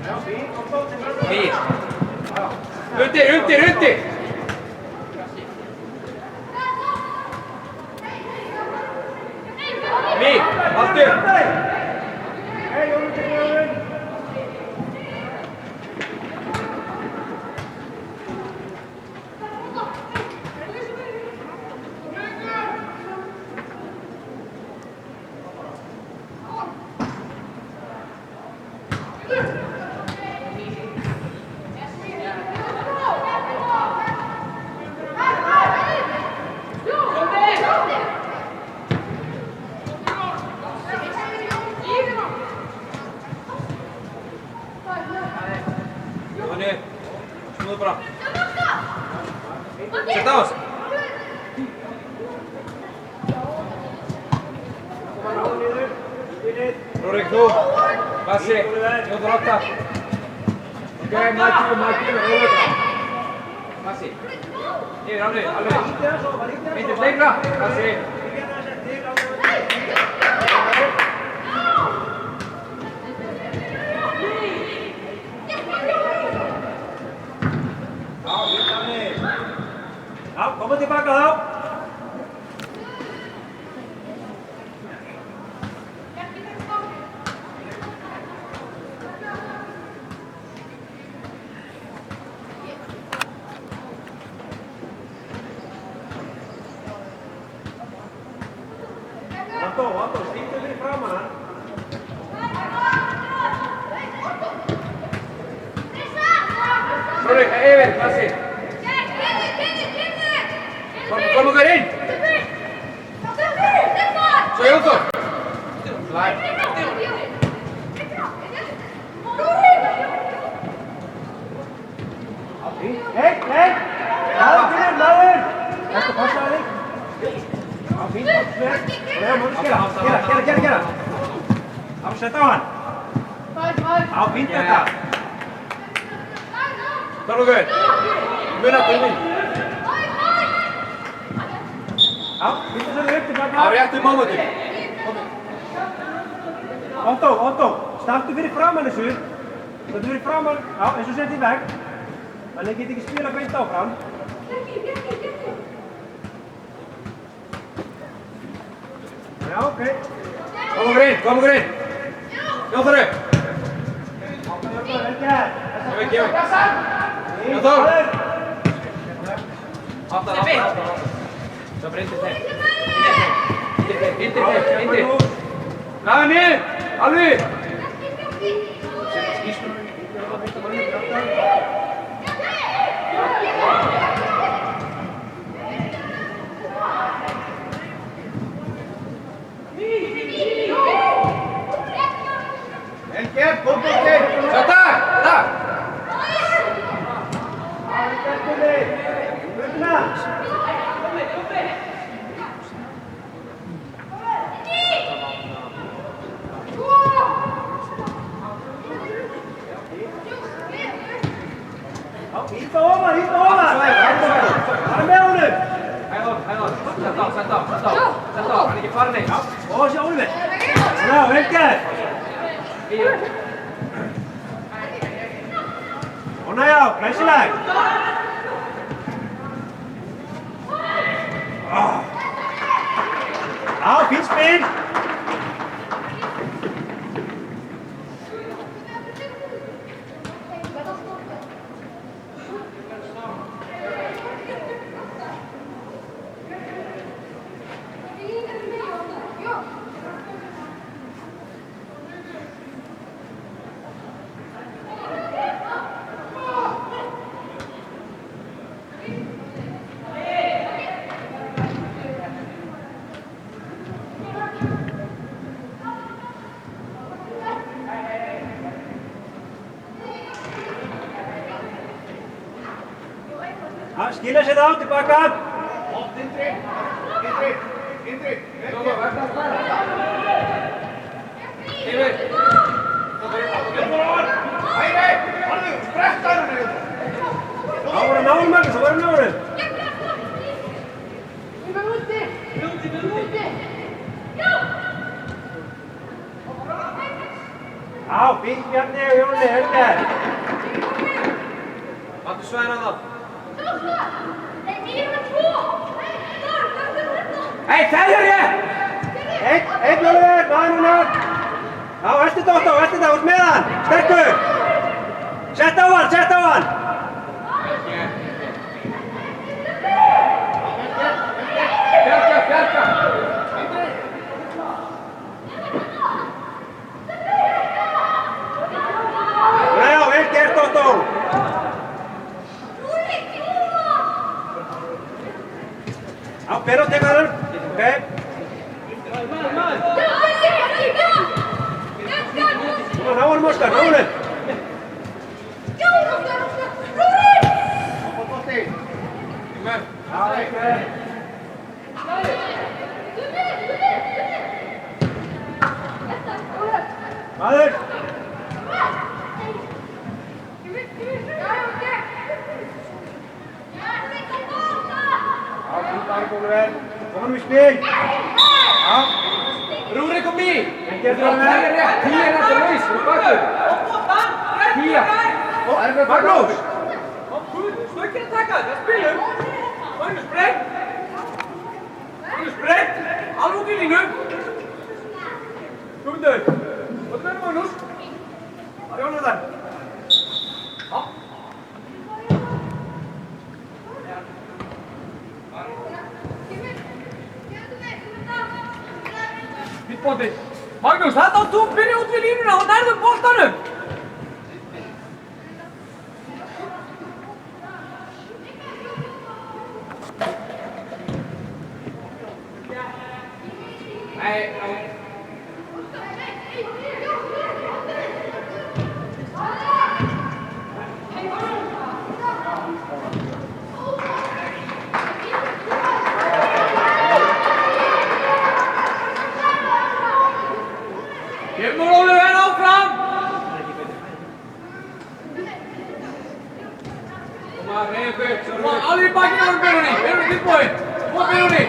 Já, fín, kom svo til fram. Fín. Undir. Vík, aftur. Hei, Jóni, til Jóni. Hanni, snúðu bara. Sett á oss. Koma náðu niður, spilið. Rúrik, þú. Bassi, Jóður 8. Ok, Mækki, Rúrik. Bassi. Yfir, alveg. Myndir lengra. Bassi. Já, koma tilbaka þá. Otto, stíktu fyrir framan hann. Rúrik, yfir, Bassi. Kom okkur inn. Svo Jóður. Slæm. Hei! Náður! Þetta passaði þig. Já, fínt, vel. Og það múið skera. Gera. Afsett á hann. Já, fínt þetta. Það er okkur. Muna til minn. Já, fínt að setja upp tilbaka. Á réttum mómentum. Otto, startu fyrir framan þessu. Startu fyrir framan, já, eins og sett í vegg. Þannig get ekki spila beint áfram. Já, ok. Kom okkur inn. Jóður upp. Vel gert. Jóður. Aftan. Svo bara indir þeim. Indir. Laga niður. Alveg. Vel gert, góð bolti. Svo takk. Hýta ofan! Það er með honum! Hægðan. Sett á. Hann er ekki farin einn. Og sjá Oliver! Já, vel gert! Svona já, glæsileg! Já, fínt spil! Skilja sig þá, tilbaka. Oft Indri. Indri. Jóma, verður það spæra. Yfir. Hægri. Haldur, spretta henni. Þá voru náður Magnús, þá voru náður. Já, fínt Bjarni og Jóni, hörgðar. Máttu svæðina þá. Hei, teljar ég! Einn Jóliður, maður núna. Já, veltu Dóttó, út með hann. Sterkur. Sett á hann. Bjarga. Já, vel gert Dóttó. Já, Peró tekur hann. Ok. Núna ná hann Óskar, ná hann. Botti. Yngvar. Já, vel. Maður. Já, fínt Arnbólu vel. Komum í spil. Já. Rúrik og Mí. Vel gert Jóni. Það er rétt. 10 er nættur laus. Þú bakur. 10. Magnús. Stökkir að taka þetta. Spilum. Magnús breytt. Alveg út í línu. Guðmundur. Hvað er það Magnús? Það er Jónur þar. Já. Fýtt bóti. Magnús, þetta á þú byrja út við línuna og nærðum boltanum. Nei, Kemur Óli vel áfram! Koma, reyðum upp. Koma, alveg í bakinn á Benóni. Benóni tilbúinn. Koma, Benóni.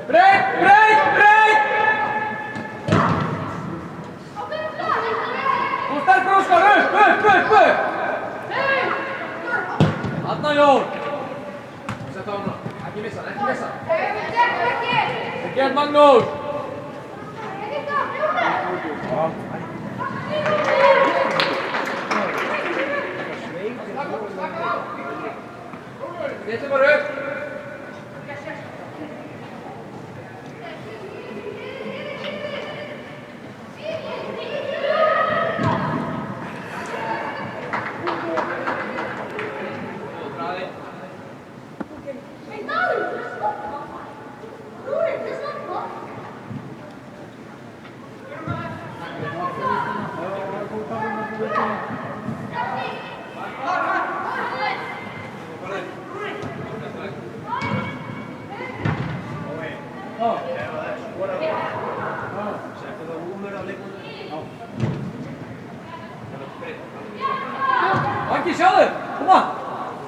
Breyt! Kom sterkur Óskar, upp! Þarna Jón. Sett á hana. Ekki missa. Gert Magnús. Stillir bara upp. Vangi, sjáðu! Koma!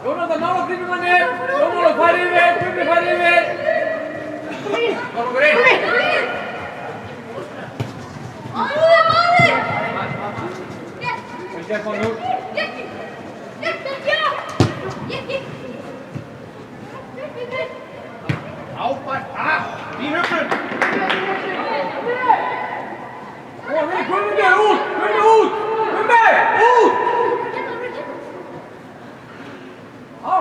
Jónatan nála grínumanni! Jónatan færi yfir! Gummi færi yfir! Var okkur einn! Vel gert Magnús! Ábært. Fín hugsun. Gummi, út! Gummi, út! Gummi, út! Já!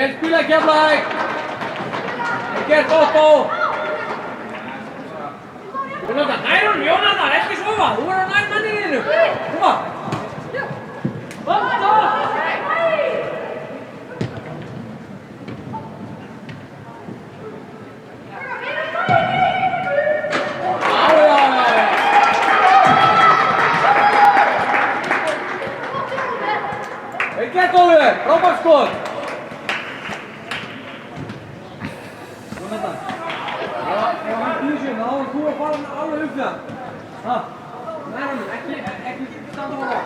Vel spila Keflavík. Gert Otto. Jónatan, nær hún, Jónatan, ekki sofa. Þú verður að nær menninu. Koma. Vanda. Gert Oliver, frábært skot. Jónatan. Ef hann býður sér, þá er þú að fara alveg upp við hann. Nær hann, ekki standa á hann.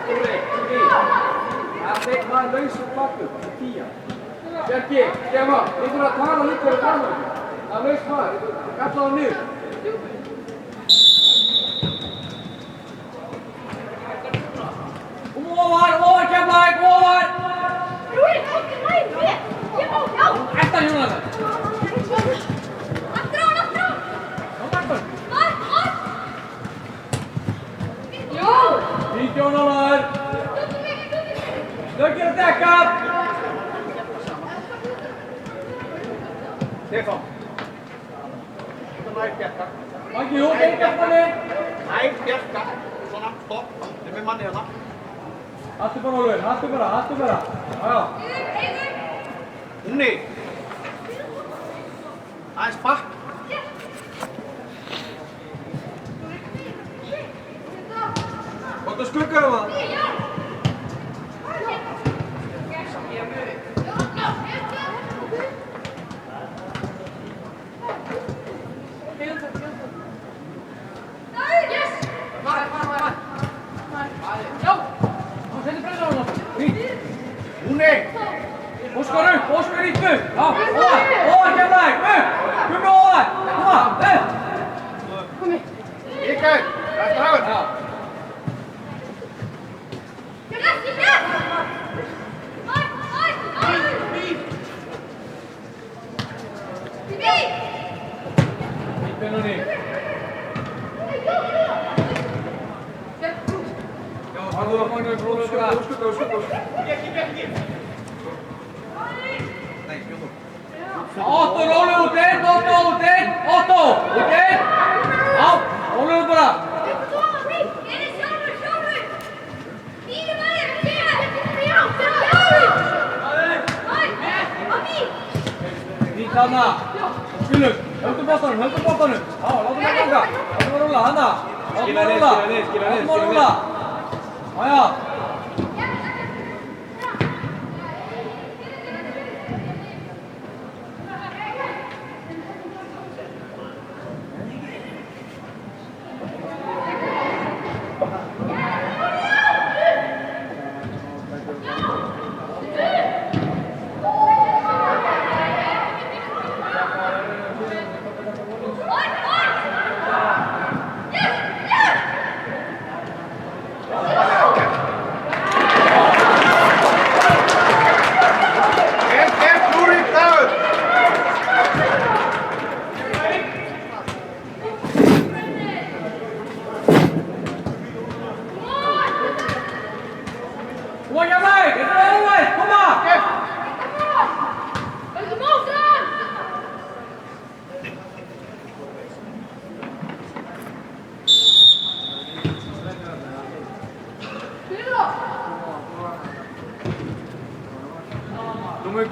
Það er laus og klappu, tíja. Bjarki, Stefán, þið þurfa að tala líka fyrir framan. Það er laus maður, kalla það niður. Ofar Keflavík, ofar! Eftir Jónatan. Jón Ólafur. Löggir að dekka. Stefán. Þetta nær Bjarka. Maggi, þú er Bjarkanni. Nær Bjarka. Svona, stopp. Þið er með manni hérna. Haltu bara Ólafur, haltu bara. Já. Unni. Aðeins bakk. Gott að skugga um það. Unni. Óskar upp, Óskar í tvö. Já, ofar Keflavík, upp. Gummi ofar, koma, upp. Mikael, það er dragur. Já. Benoni. Já, farðu að fanga skugga. Otto, rólega út einn, Otto út einn. Já, rólega bara. Nýtt hana. Spilum, höldum boltanum. Já, látum það ganga. Látum það rúlla, hana. Látum það rúlla. Já.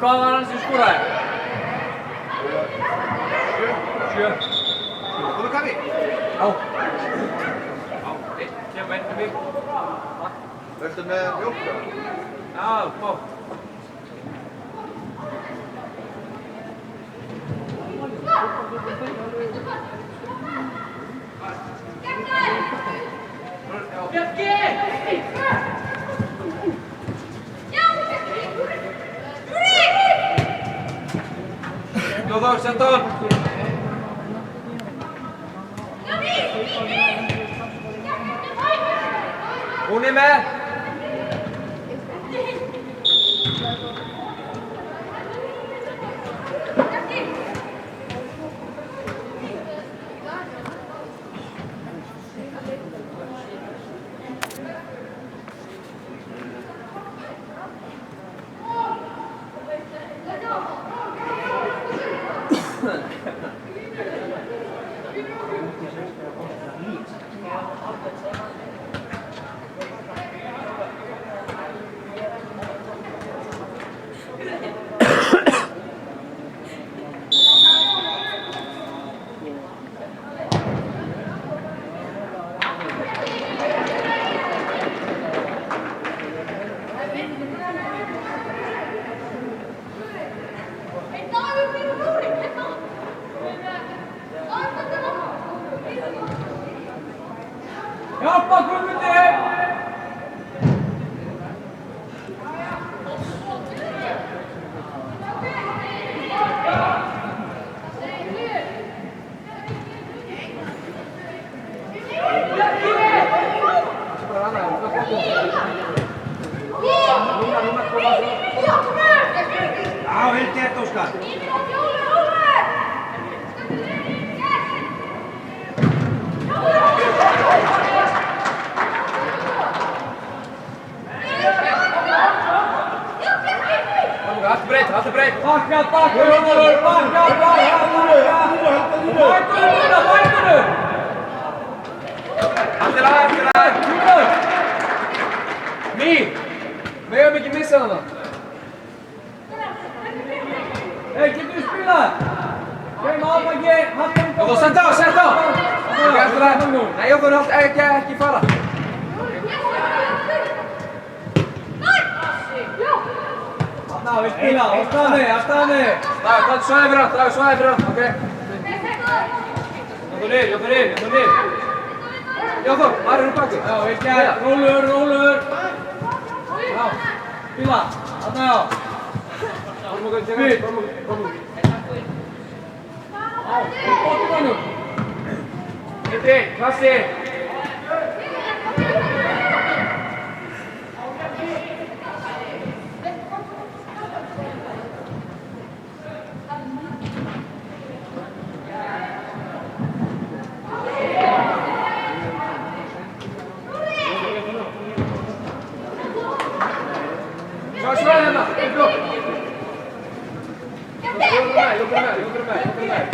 Hvað var hann sem skoraði? 7. Þú Kavi? Já. Kemur einn til mig. Verstu með mjólk? Já, fá. Bjarki! Jóður, senda hann! Hún er með! Let's go! Hjálpa Guðmundi! Já, vel gert, Óskar. Allt er breytt. Bakka, Rúnarur, bakka! Bækunu! Allt er aðeins. Rúnar! Mín. Við höfum ekki missað hana. Hei, getur við spilað? Geim áfengi, hattum Jóþór, sett á! Ok, eftir það. Nei, Jóþór, ekki fara. Ná, við spila, á staðni! Dragu svæði fyrir hann, ok. Jóþór inn. Jóþór, maður er baki. Já, við gæt, rólur! Já, spila, þarna já! Komum. Já, bóttum hannum! Hitti, klassi. Svæði hérna, upp. Jóþór með.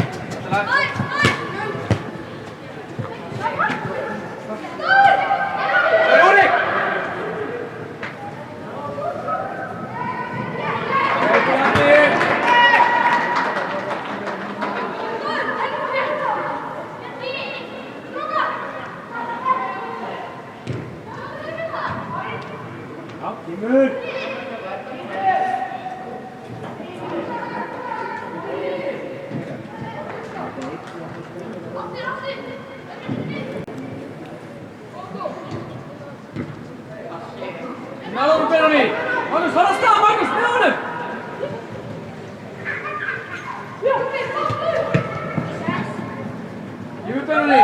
Rúrik! Já, tímur. Náður Benóni! Magnús, fara að stað, Magnús, með honum! Gífur Benóni!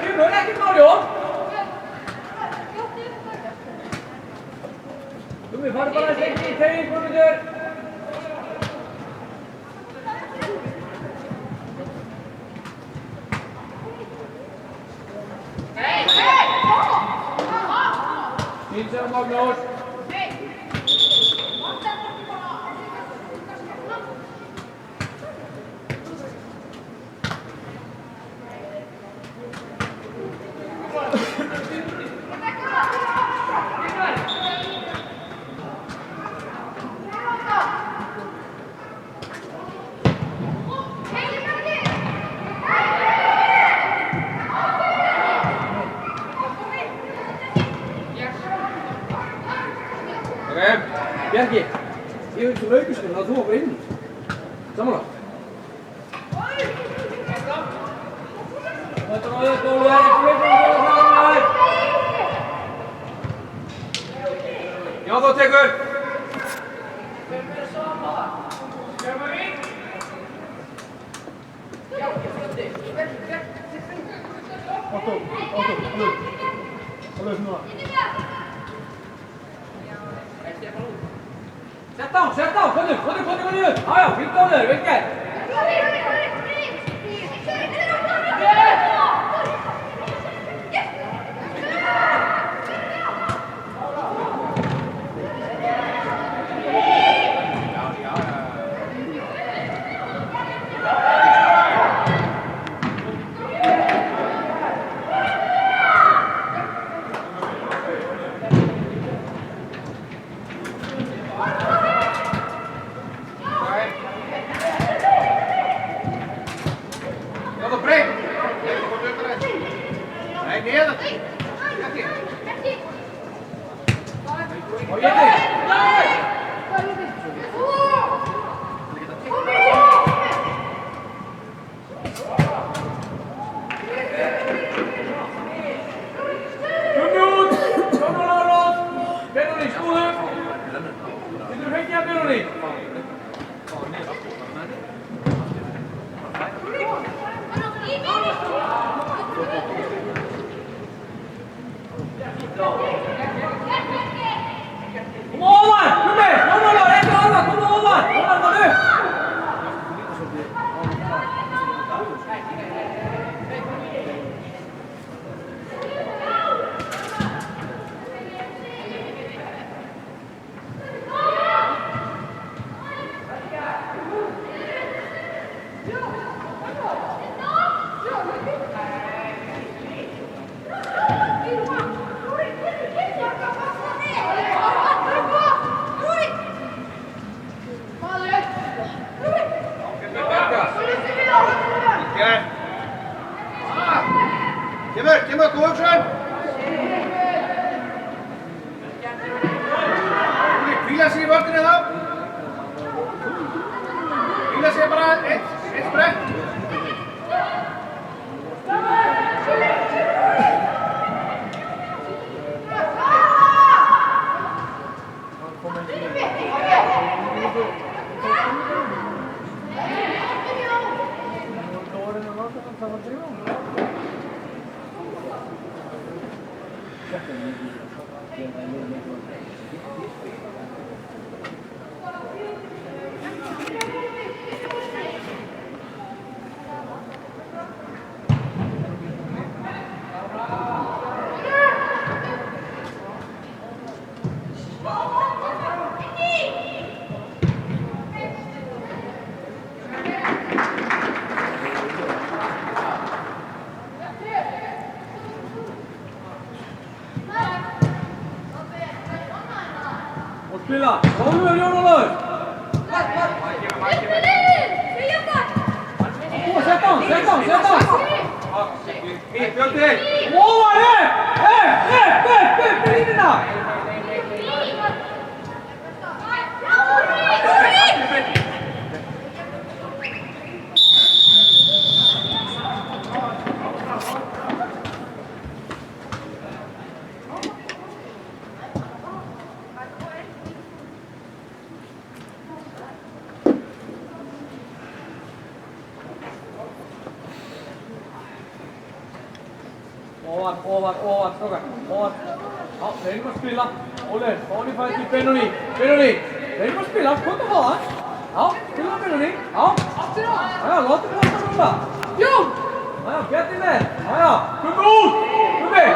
kemur, ekkert mál Jón. Gummi, farðu bara að segja í tegin, Guðmundur. Fín sem Magnús. Bjarki, ég vil svo laukustun að þú var bara inn. Samanlagt. Þetta var þetta og það er ekki veitur. Já, þá tekur. Alveg núna. Sett á, konur. Já, fylgt á þér, vel gæt. Kemur, kom Hugsun! Hvíla sig í vörðinni þá! Hvíla sig bara eitt sprett! Spila! Ólfur, Jón Ólafur! Sett á! Fínt, Björn! Óvar, upp línuna! Ovan, stråkar. Ovan. Ja, regnum að spila. Óli, fáni fæði til Benoni. Regnum að spila, kom að fá hann. Já, spila á Benoni. Já, látum boltan rúlla. Jón! Já, Bjarni með. Já, Gummi út! Gummi!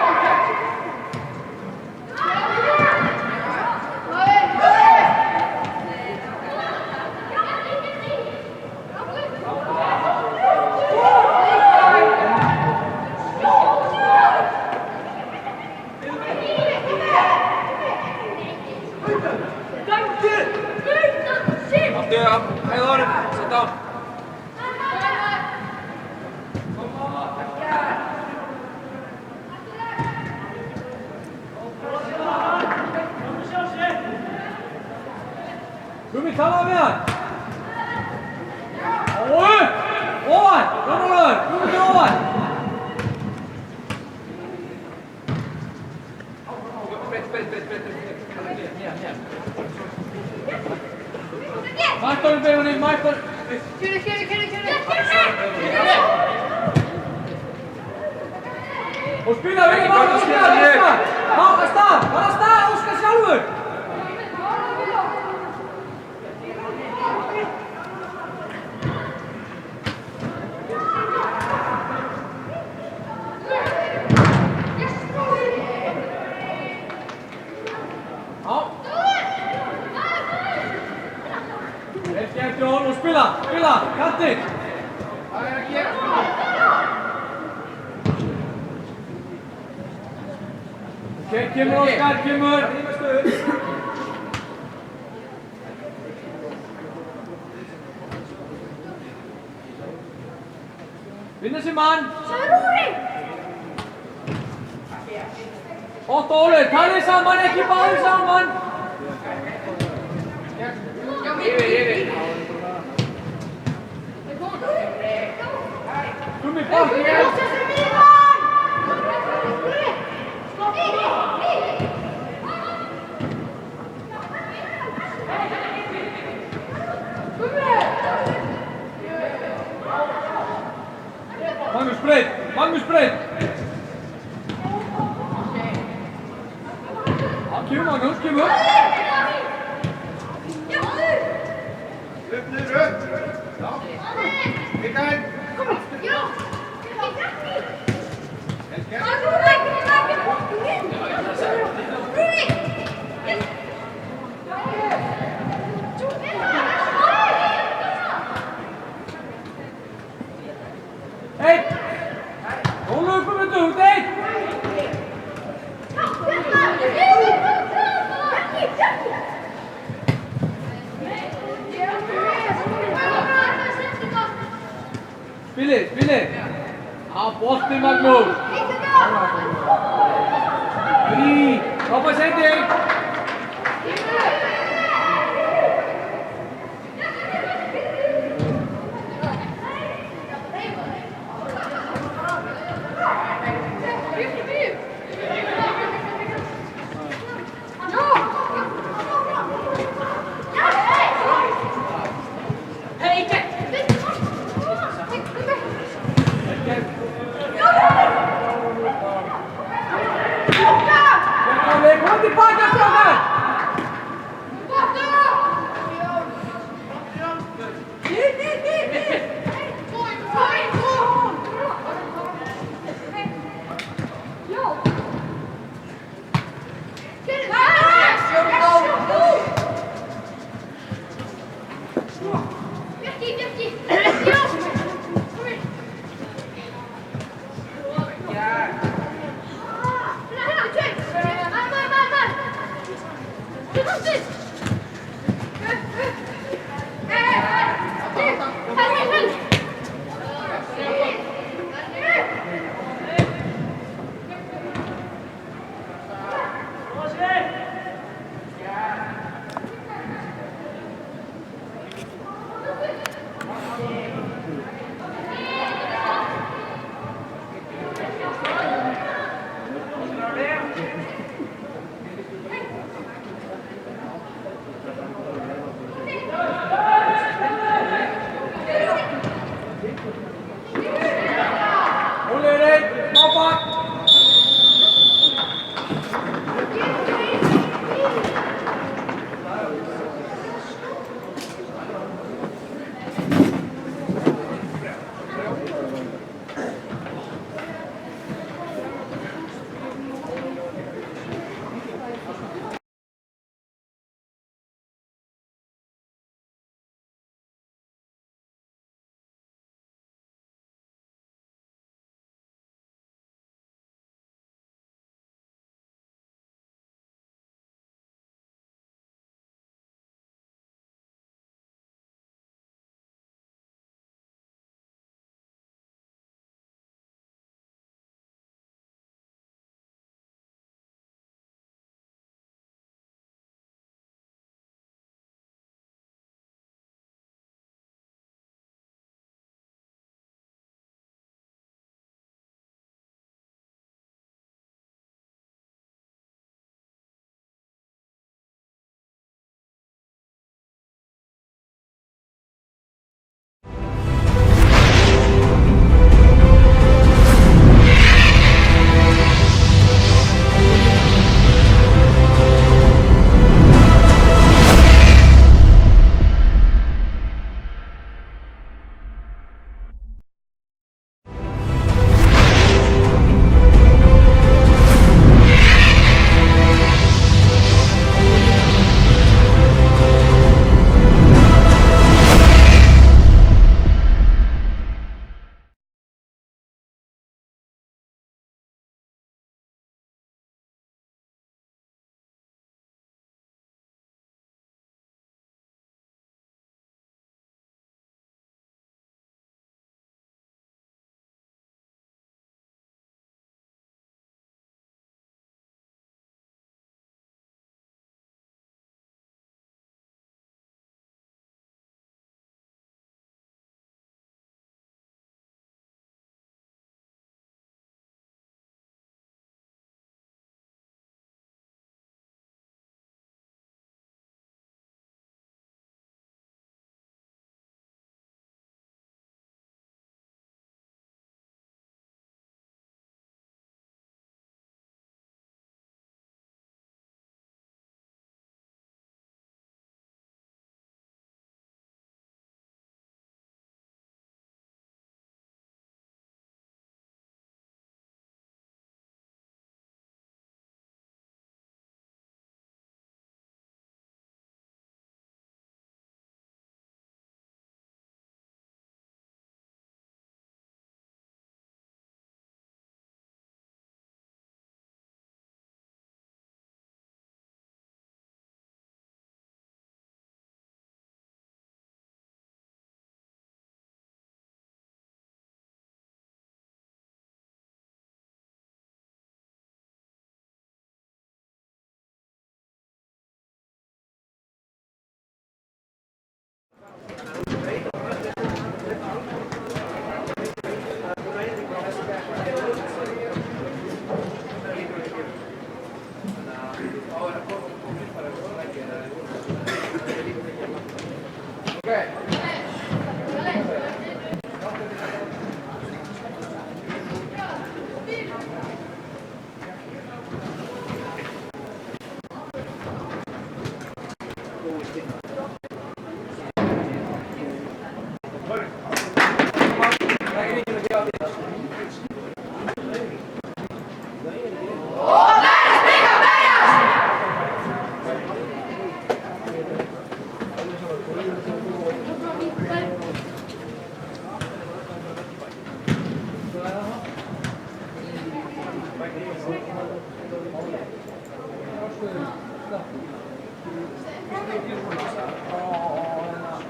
Sit down. Gummi, talaðu við hann. Ofan, Rúnarður, Gummi til ofan. Mættur Benoni, mættur. Kjörðu. Og spila, við erum að spila, Óskar. Bara stað, Óskar sjálfur. Jón og spila, kantinn. Ok, kemur Óskar, kemur. Vinna sér mann. Otto Óli, talið saman, ekki báðir saman. Yfir. Gummi, bak! Magnús breyt! Já, kemur Magnús, kemur! Upp, niður, upp! Já. Mikael! Einn! Rólu upp með þetta, út einn! Spilið! Á bolti Magnús! Hoppa sendi! Kom tillbaka stråkar!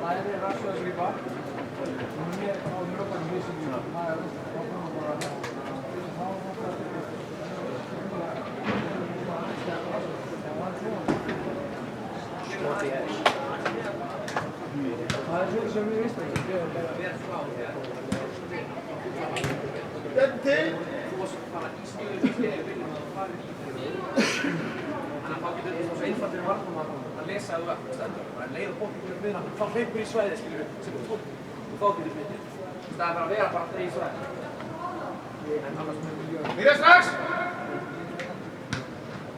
Læri rassu að grípa. Núna er það á mjög vísinu. Það er það er sem við vistum ekki. Þetta til. Þá getur þetta svo einfalt fyrir varnarmann að lesa að þú stendur. Það er leið og bótt ykkur við hann, þá hleypur í svæði, skilur við, sem þú tók. Og þá getur við myndið. Það er bara að vera bara alltaf í svæði. En annars myndum við gjöra. Byrja strax!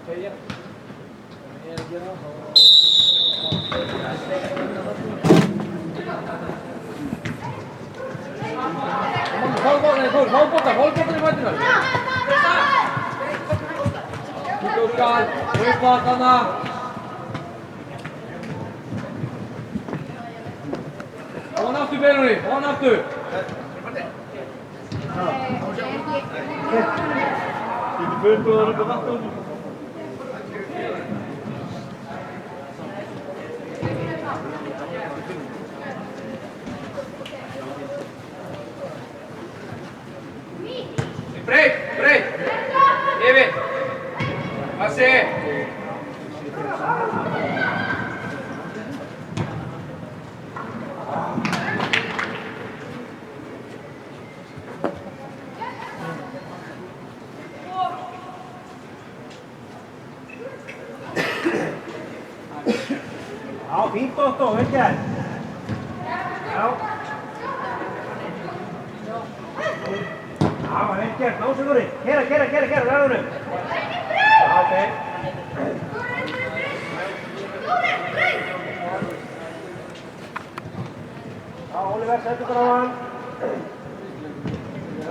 Ég er að gera það. Fá bóttan í fættina. Jókan, upp hana. Hon aftur Benoni, hon aftur. Lite fullbordade på vatten. Break! Evin! Passi! Ja, fint Otto, vel gert. Ja. Ja, vel gert, ná sig úr því. Kera, ræður um. Já, ok. Já, Oliver, settu ykkur á hann.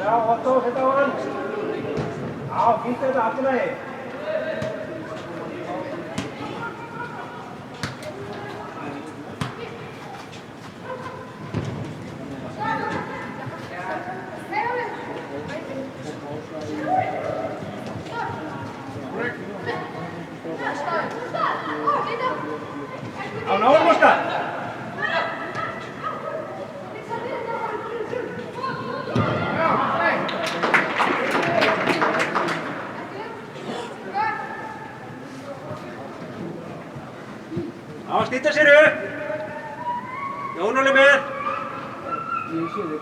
Já, Otto, settu á hann. Já, fint þetta, allt í lagi. Já, náðum Óskar. Já, stýta sér upp. Jón Oliver. Ég sé þig.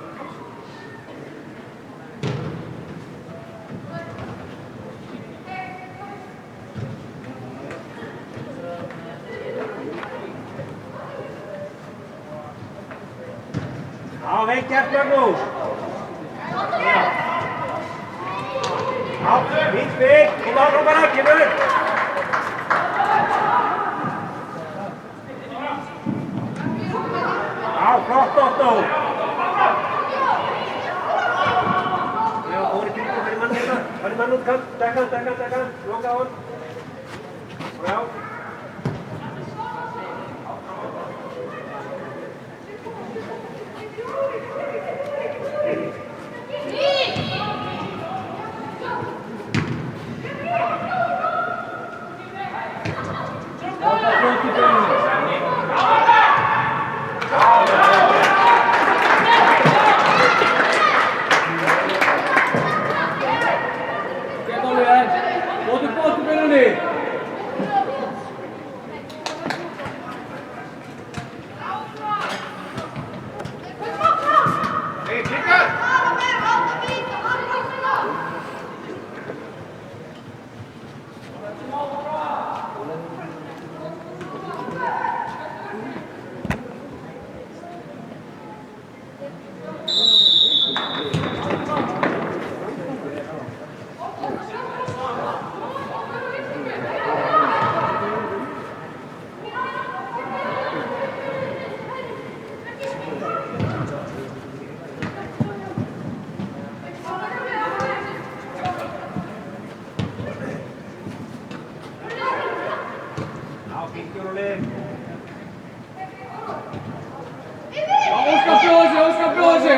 Já, vel gert Magnús. Já, fínt spil. Kom áfram bara, kemur. Já, flott Otto. Já, Óri Kríkur fyrir mann hérna. Fari mann út kant, dekka hann, loka á hann. Já.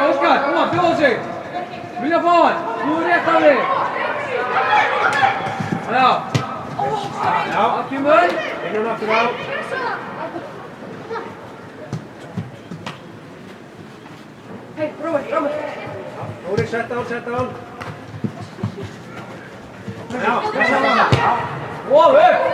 Óskar, kom á, bjóða sig! Vilja fá hann! Þú er rétt af þig! Ja. Afkymur. Innan aftur á. Hey, Robert. Óri, sett á. Já, pressa á hana. Já. Wow, upp.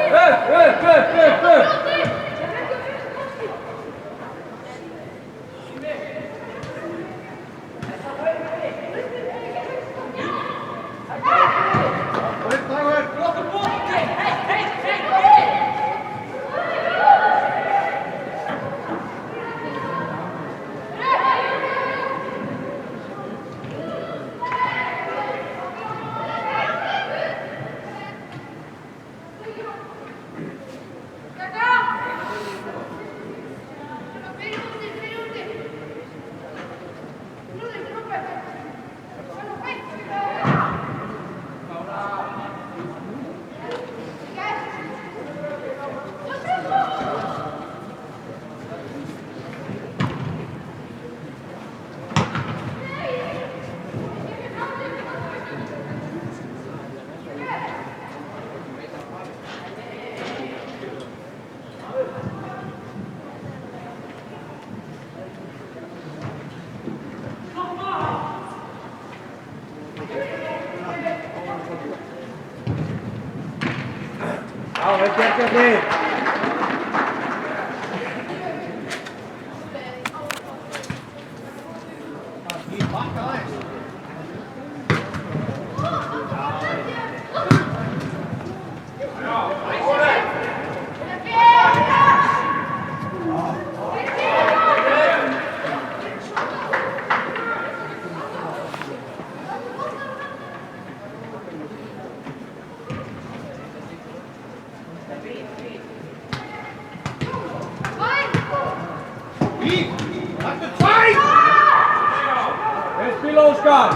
Já, vel gert Bjarni. Vel spila Óskar.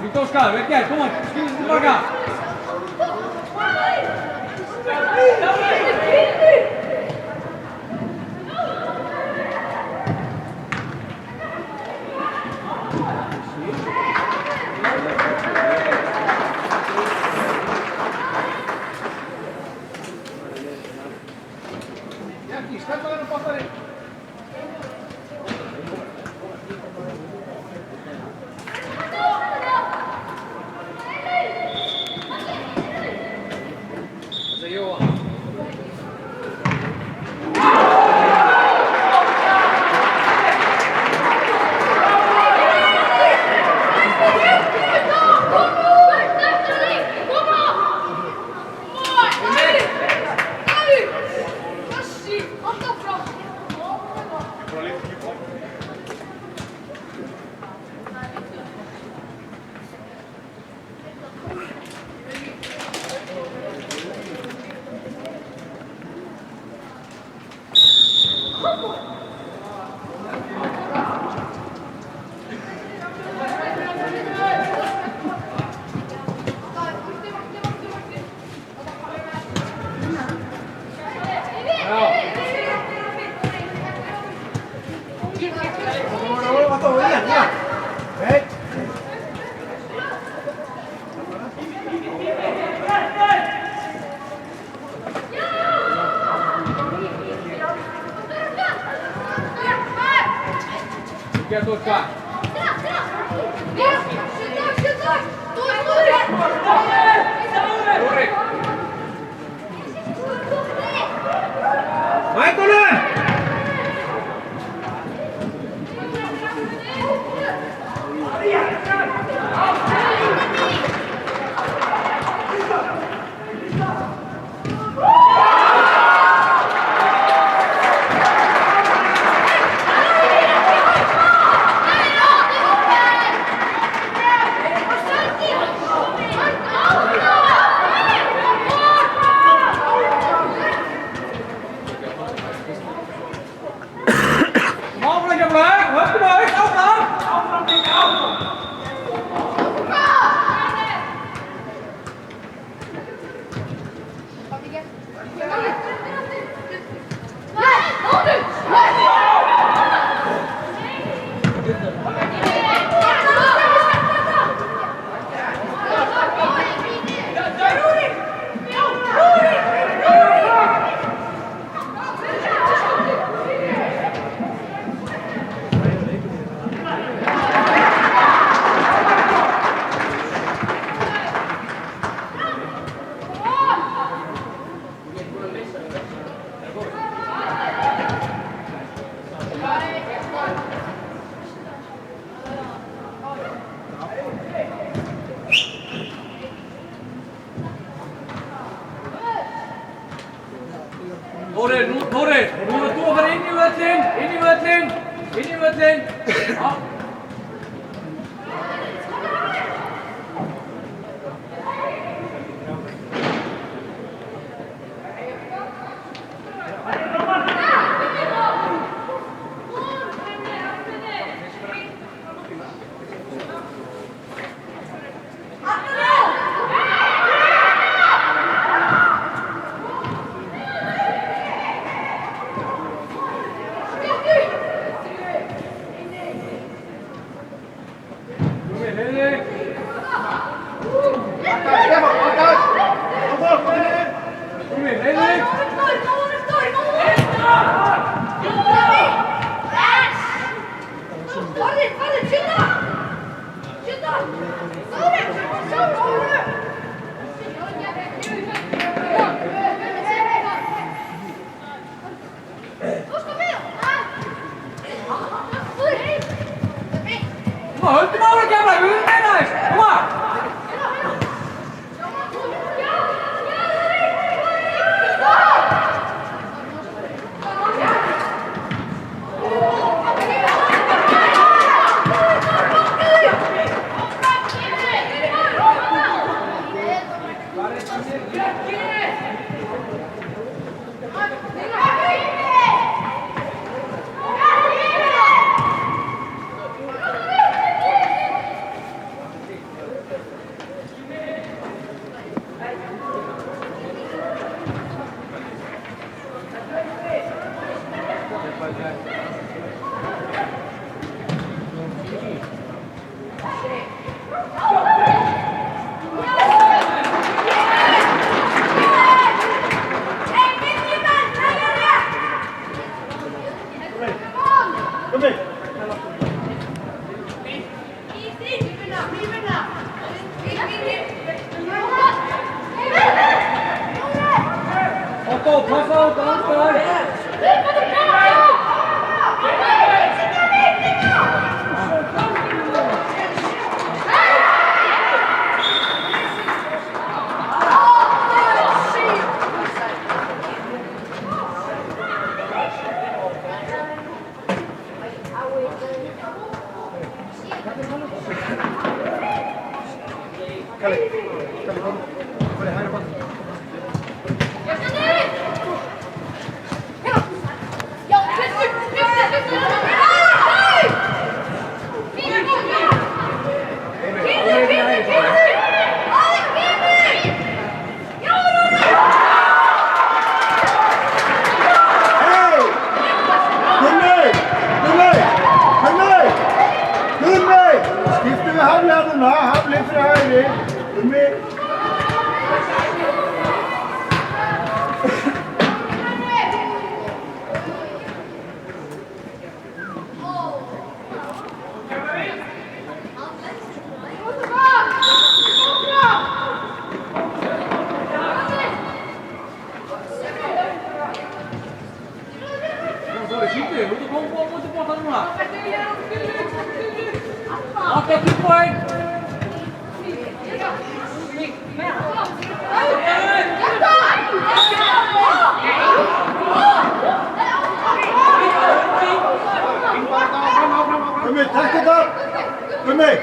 Vite Óskar, vel gert, kom on, skilja sig tillbaka. Jackie, skalla þennan bottarinn. Vào tổ Ian, Ian. Đấy. Kia tốt quá. Michael lên. Một là dòng lại, hết cái đời, không lắm. Þórir, nú er þú að fara inn í völlin. Já. Höldum ára kemla, við erum meina þess, koma! Otto, pass auf, Anstalt! Hey! Good night! Så det sitter ju. Låt dem gå mot tillbaka nu här. Okej, 2 poäng. Kom igen, tack det upp! Kom igen!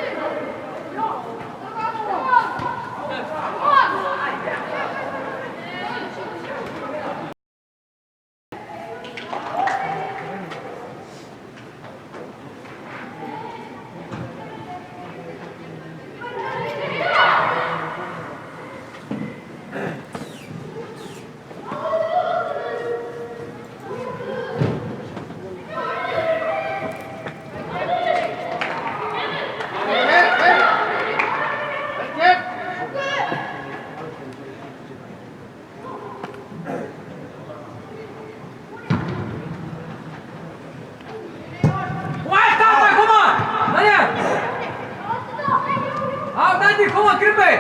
Dandy, kom on, grip mig!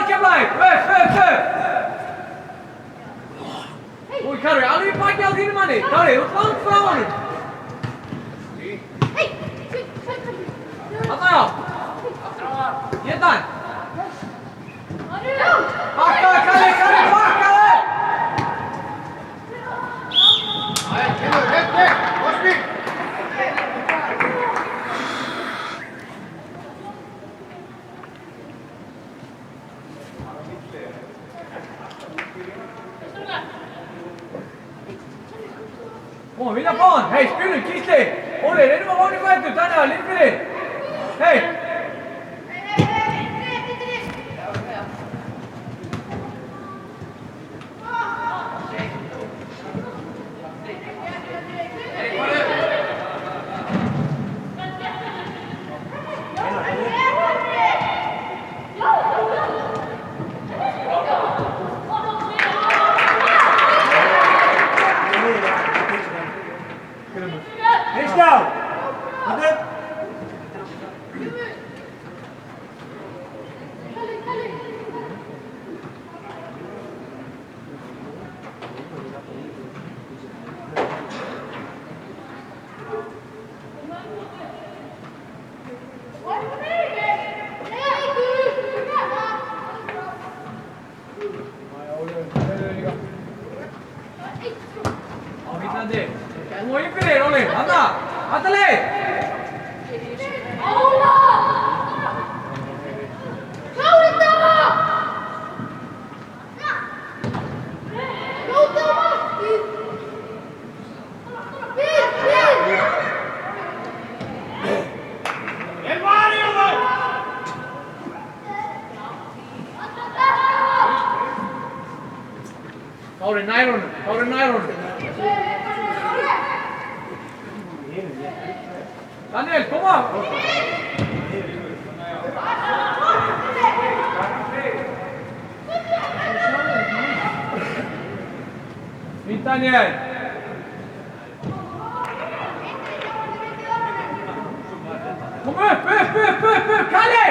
Kemlavík, upp! Oj, Kari, alveg í baki á þínu manni. Kari, þú ert langt frá honum. Þarna já. Geta hann. Bakkaðu, Kari, bakkaðu! Kemur, Osby! Kom, vinna på hann! Hei, spilum, Gísli! Óli, reynum að vona í fættu, Daniel, linn fyrir! Hei! Let's go! With it. Vitlandi! Kom inn fyrir, Óli! Anna! Atali! Kári nær honum! Daniel, kom á! Fínt, Daniel! Kom upp! Kalli!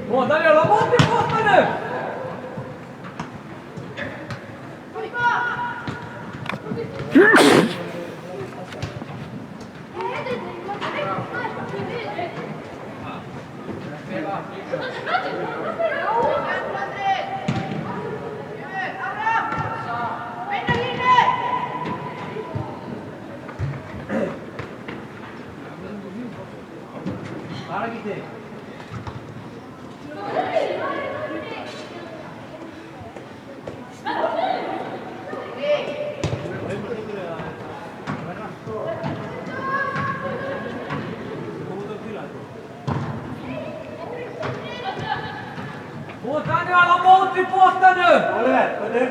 Kom, Daniel, á móti boltanum! Bara Gíti. Båtar nu, alla båt i båten nu! Oliver, gå du.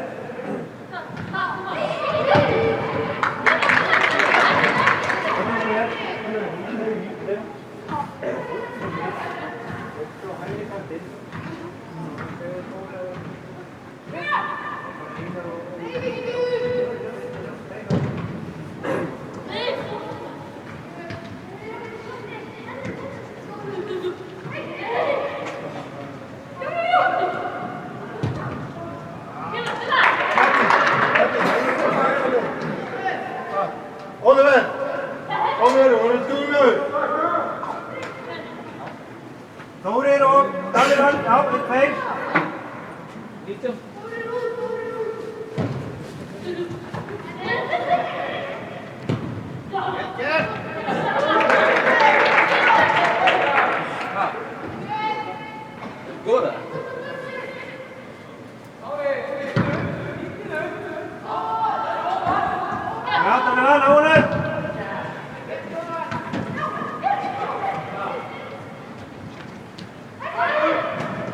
Oliver! Kom her, var det stor nu? Þórir og Daniel, já, tveir. Går det? Já, Daniel, á honum.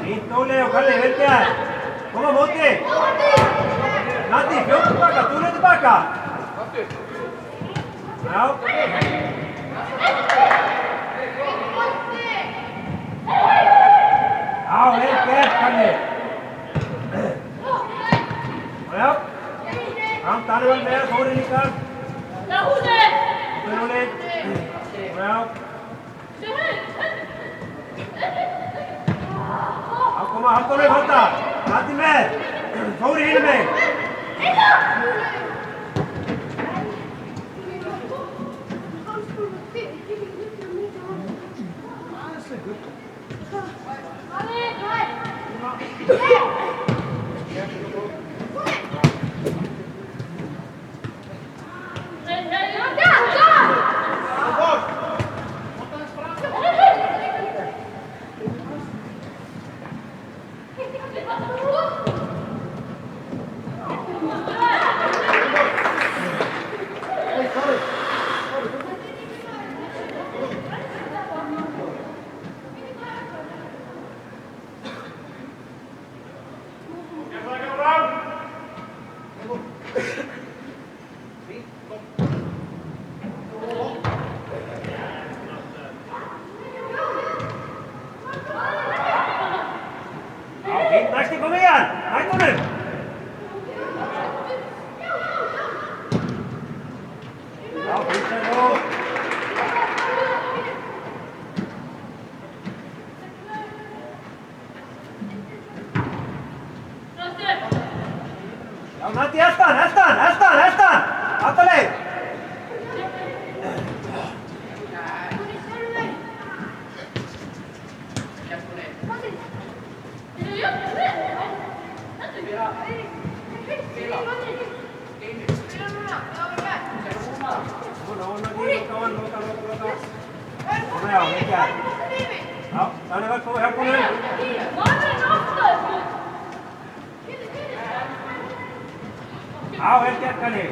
Fínt, Óli og Kalli, vel gert. Kom á móti. Natti, fljótt tilbaka, þú leið tilbaka. Já. Já, vel gert, Kalli. Já. Fram, Daniel með, Þórir líka. Opið Óli. Já. Já, koma, halda honum, halda. Natti með. Þórir hinum megin. Næsti, kom igjen! Hætt honum! Já, fínt sem þú. Já, Natti, eltan! Alla leið! Svona, já, vel gert. Já, Daniel, kom og hjálp honum. Já, vel gert, Kalli.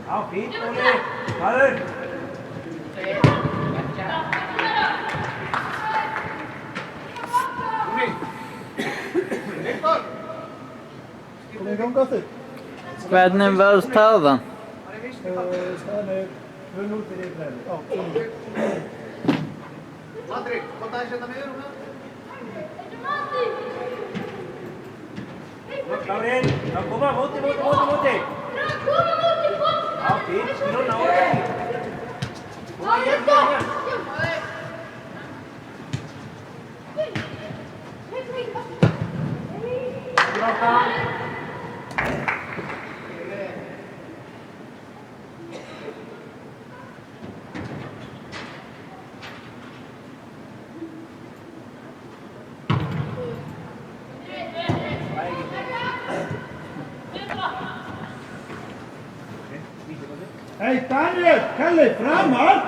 Já, fínt, Óli. Maður. Viktor! Kommer igång Gatti? Hvernig var staden? Staden är 2-0 till det läget. Ja, 2-0. Patrik, kom där, sätta ner dem. Laurin, koma, móti. Ja, fint. Spiller nå. Kom igjen, kom igjen. Bra, da. Hej Daniel! Kalle, framåt!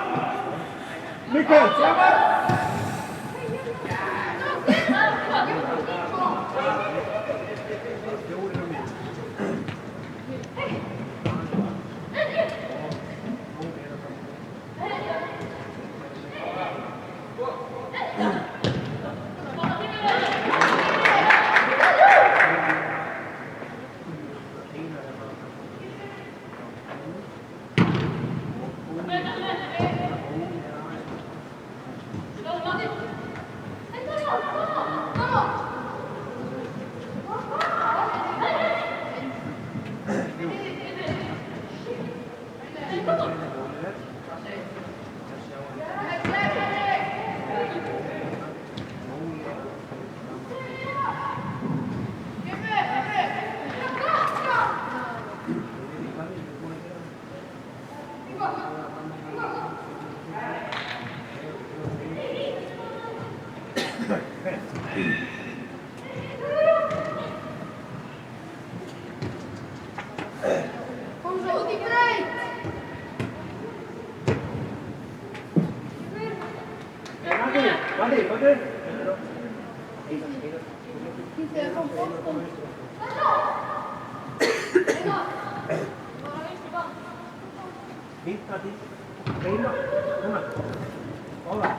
Mikael, framåt! Mandi, kom du. Fint, Matti. Fint, da. Kom her. Kom da.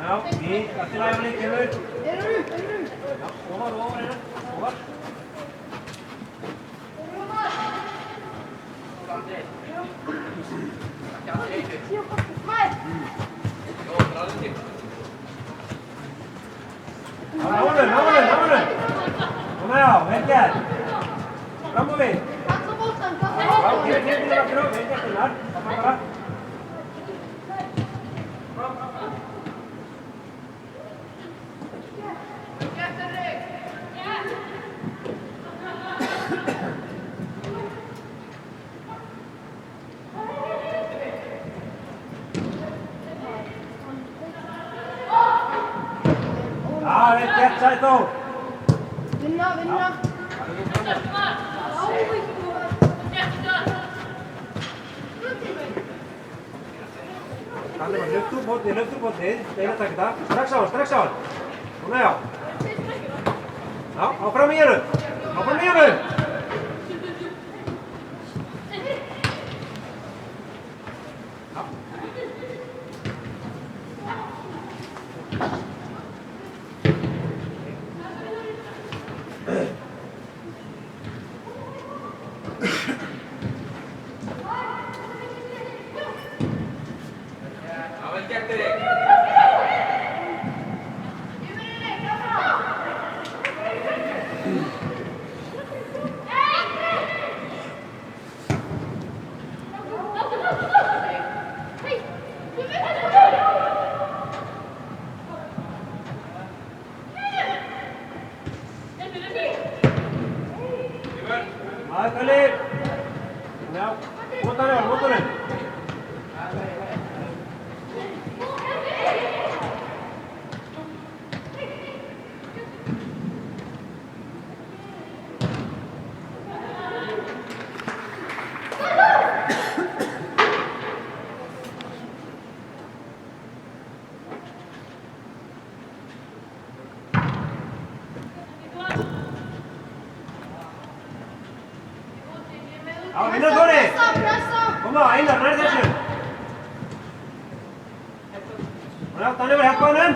Ja, fint. Etter deg, Malik, Kjemmer. Ja, over, over, over. Navlen. Kom her, vent her. Framover. Ja, helt til dere, vent etter her. Kom her, bare. Ja, det er greit, Saito. Vinna. Kalle, løft opp mot det. Det er takket da. Straks av. Kom her, ja. Ja, av fram igjen du. Ja. Kalle. Ja, motoren. Ja, vinner Tony! Kom da, inn der, nær session! Ja, ta nedover hjertbanen!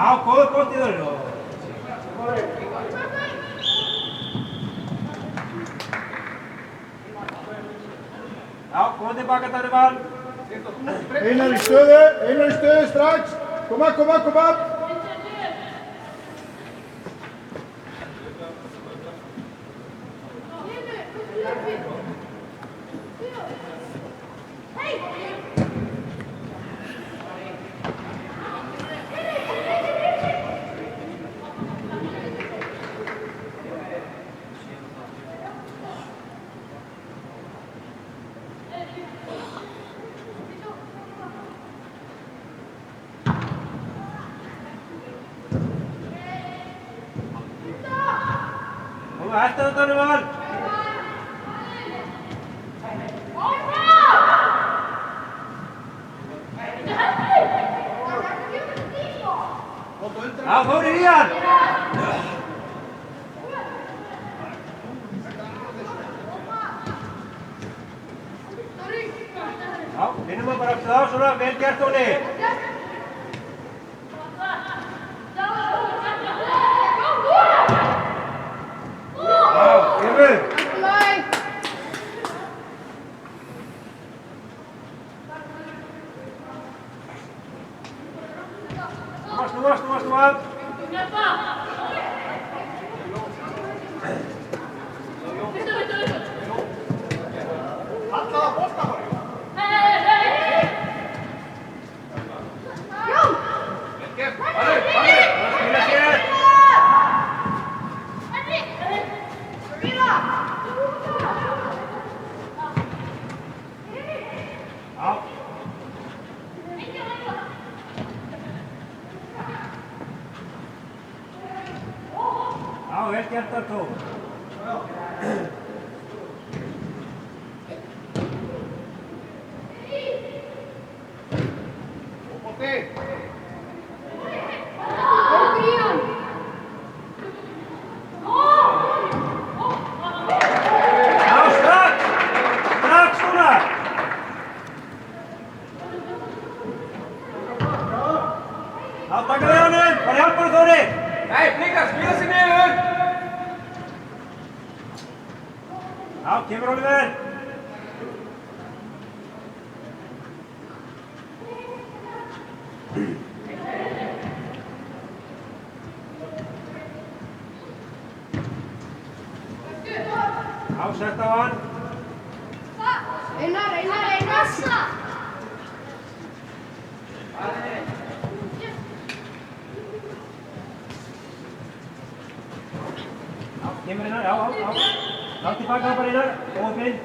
Já, góður bóttiður. Já, góð tilbaka Danival. Einar í stöðu strax. Koma. Koma, hætti það Danival. Já, fór í hann. Já, finnum við bara upp það, svona, vel gert Óli. Já, yfir. Snúa. Alla að bolta bara. Vel gert. Spila sér. Já. Já, vel gert það Tó. Bolti. Já, strax núna. Já, taka við honum. Bara hjálpa hann Þóri. Nei, Blíkar, spila sér niður! Já, kemur Oliver. Já, sett á hann. Einar. Já, kemur Einar, já. Látt í baka bara Einar, opinn.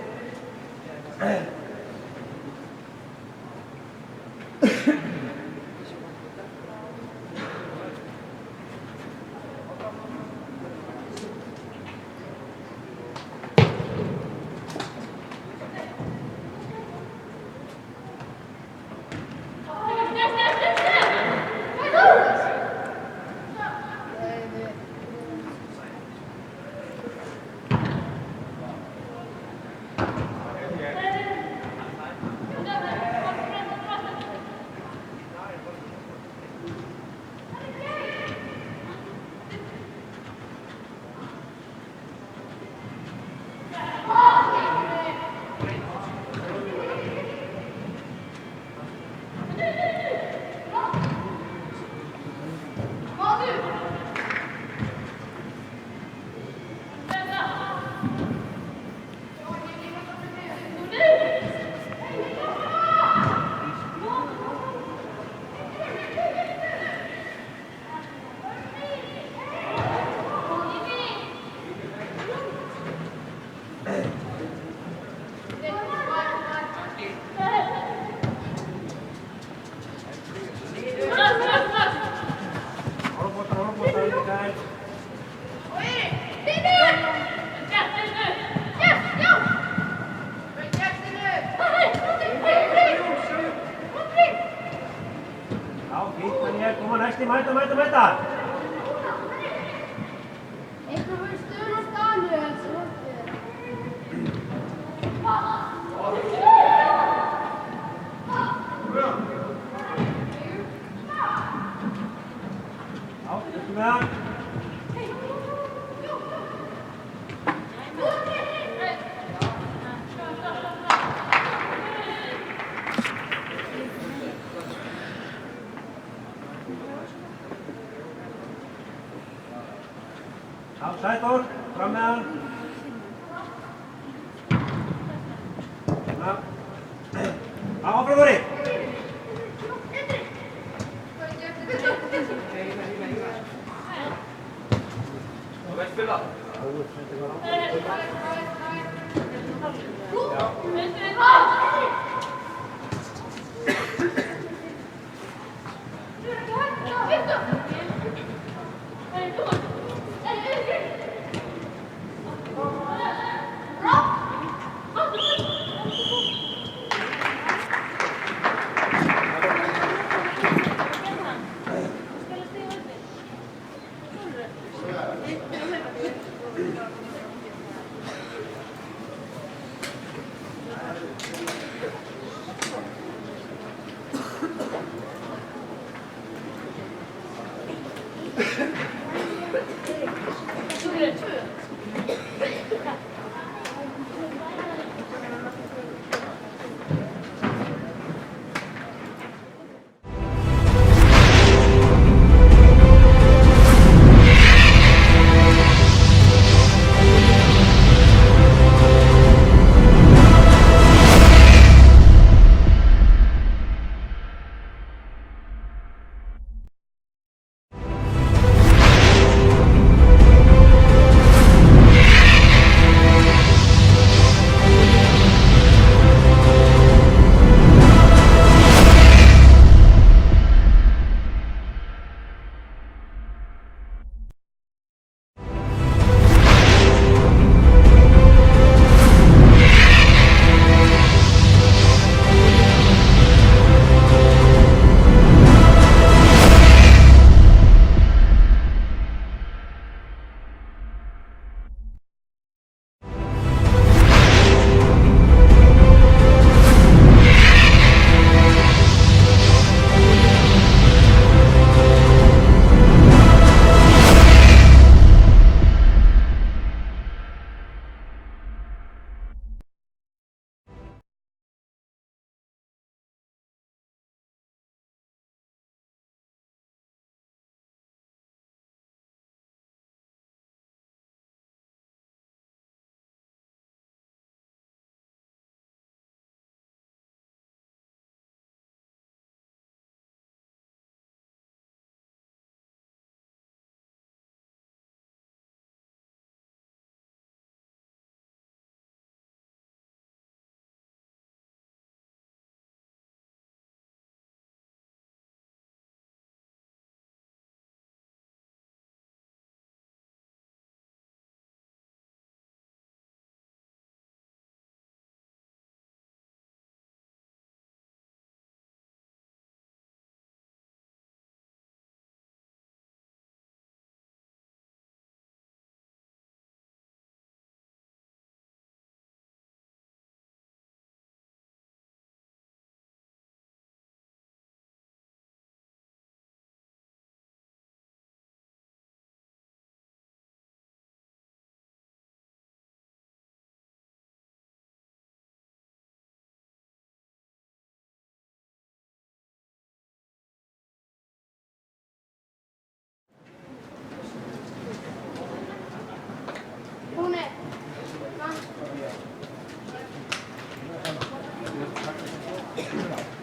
Mæta! Eitthvað fyrir stöðun á staðinu eða svo. Já, Sæþór, fram með hann. Áfram Þóri. Vel spila.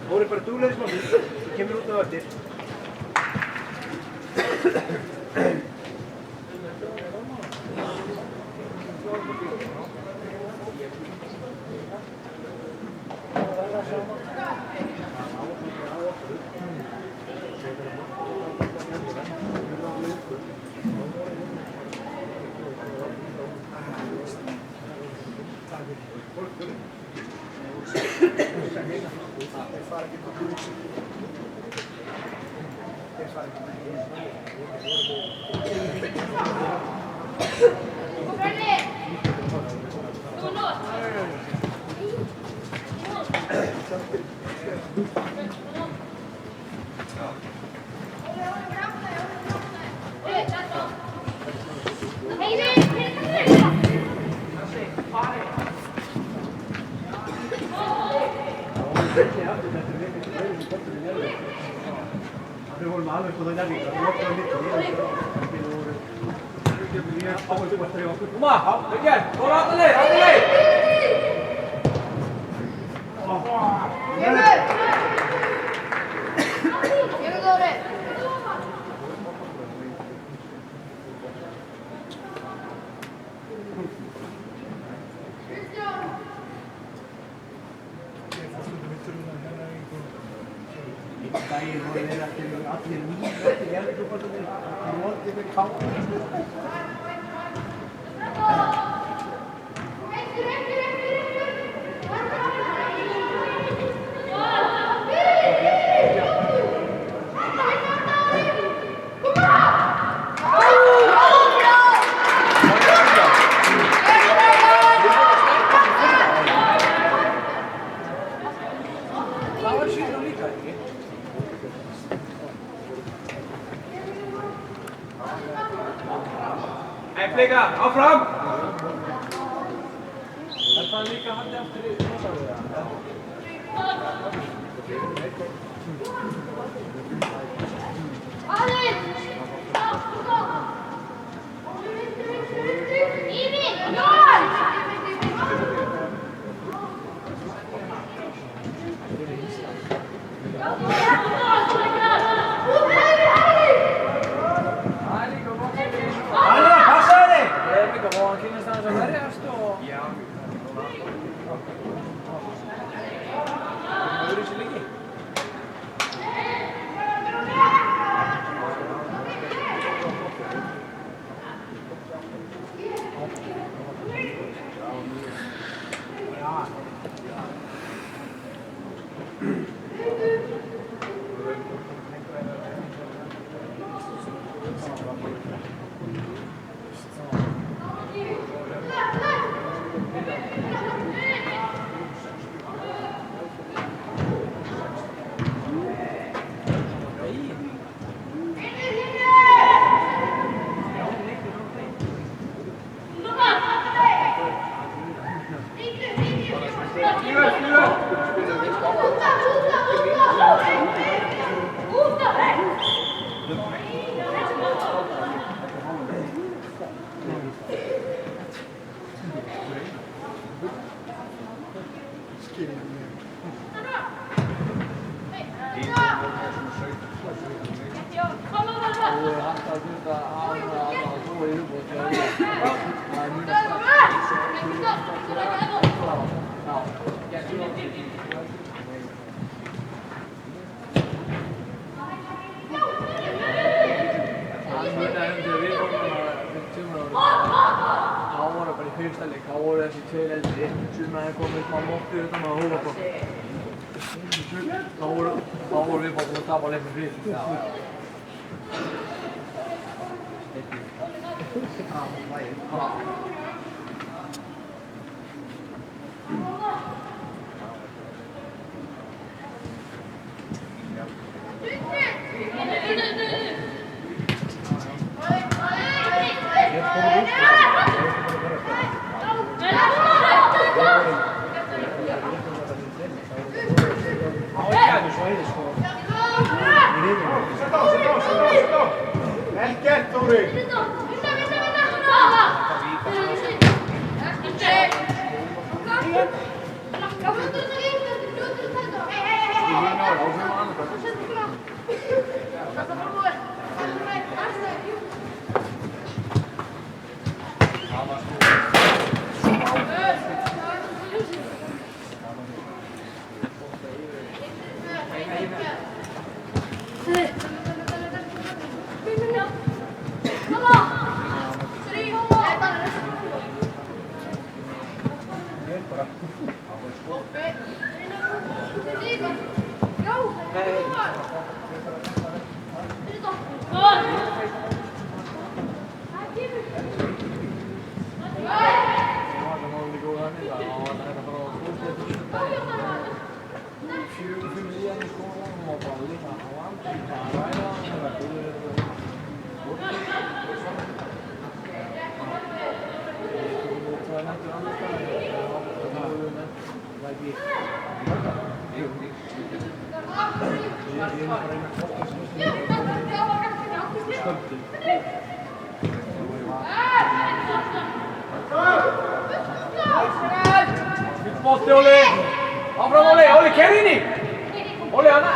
Þóri bara duglega í smá hlut, þú kemur út á eftir. Við vorum alveg sko það nefnir, það voru á mitt og ég Uma, again, go out the lane, out the lane. Hey, flicka, áfram! Það fann líka handi aftur í notaðu það. Han kan nästan så här är stå. Ja. Hur är det ligger? bolti Óli. Áfram Óli, Óli keyrðu inn í. Óli hana.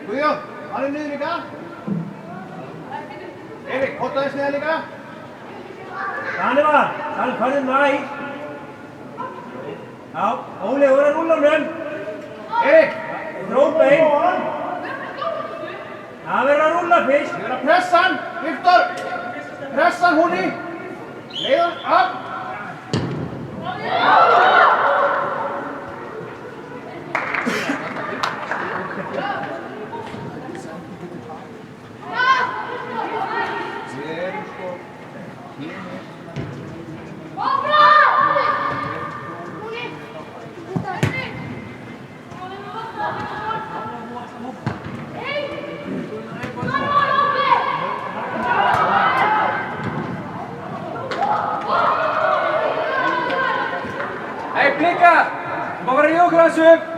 Guðjón, hann niður líka. Erik, hotta þess niður líka. Danivar, hann farið nær. Já, Óli, þú er að rúlla honum. Erik, Þrótt bein. Það verður að rúlla fyrst. þið verður að pressa hann. Viktor, pressa hann húnni. Leið hann upp. Hei, blikka! Það má vera í okkur þessu!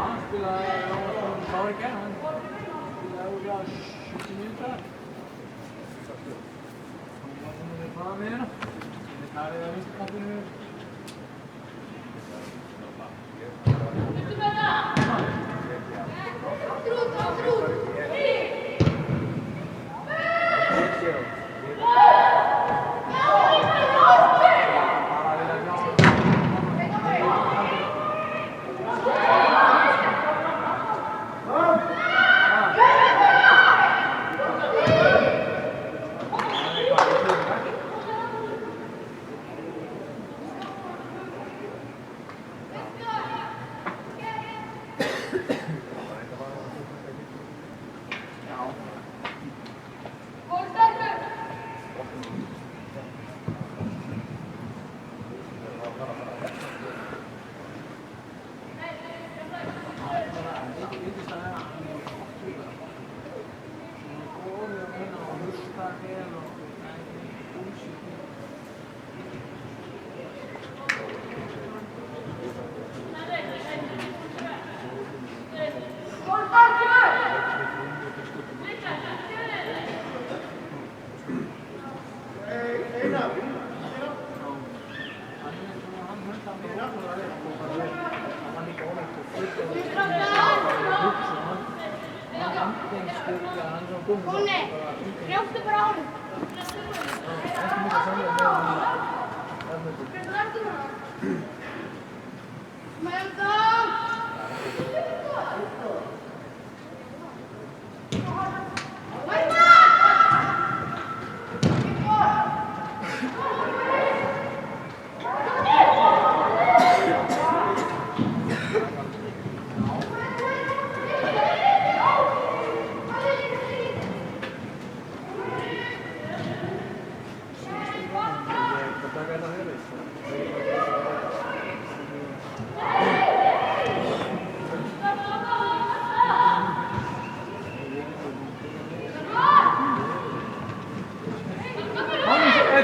Han spelar, ja, han spilar i gärna. Han spelar 20 minuter. Fara miðjuna. Það er að vinstri kantinu. Konni, hrjóttu bara á hann.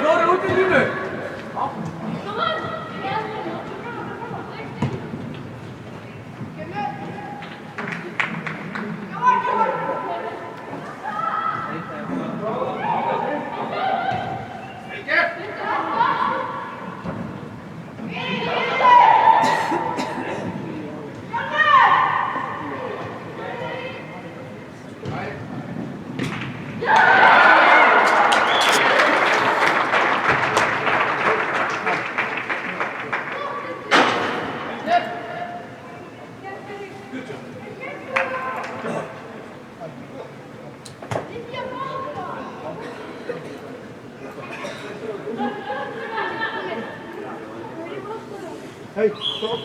Þóri út í línu. Hey, stop.